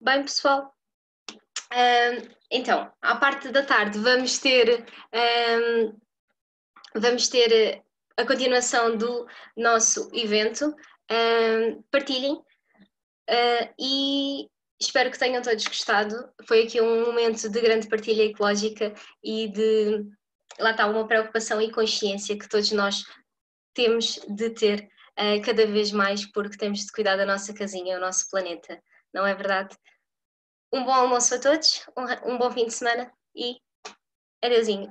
Bem, pessoal, então, à parte da tarde vamos ter a continuação do nosso evento. Partilhem e espero que tenham todos gostado. Foi aqui um momento de grande partilha ecológica e de, lá está, uma preocupação e consciência que todos nós temos de ter cada vez mais, porque temos de cuidar da nossa casinha, o nosso planeta, não é verdade? Um bom almoço a todos, um bom fim de semana e adeusinho.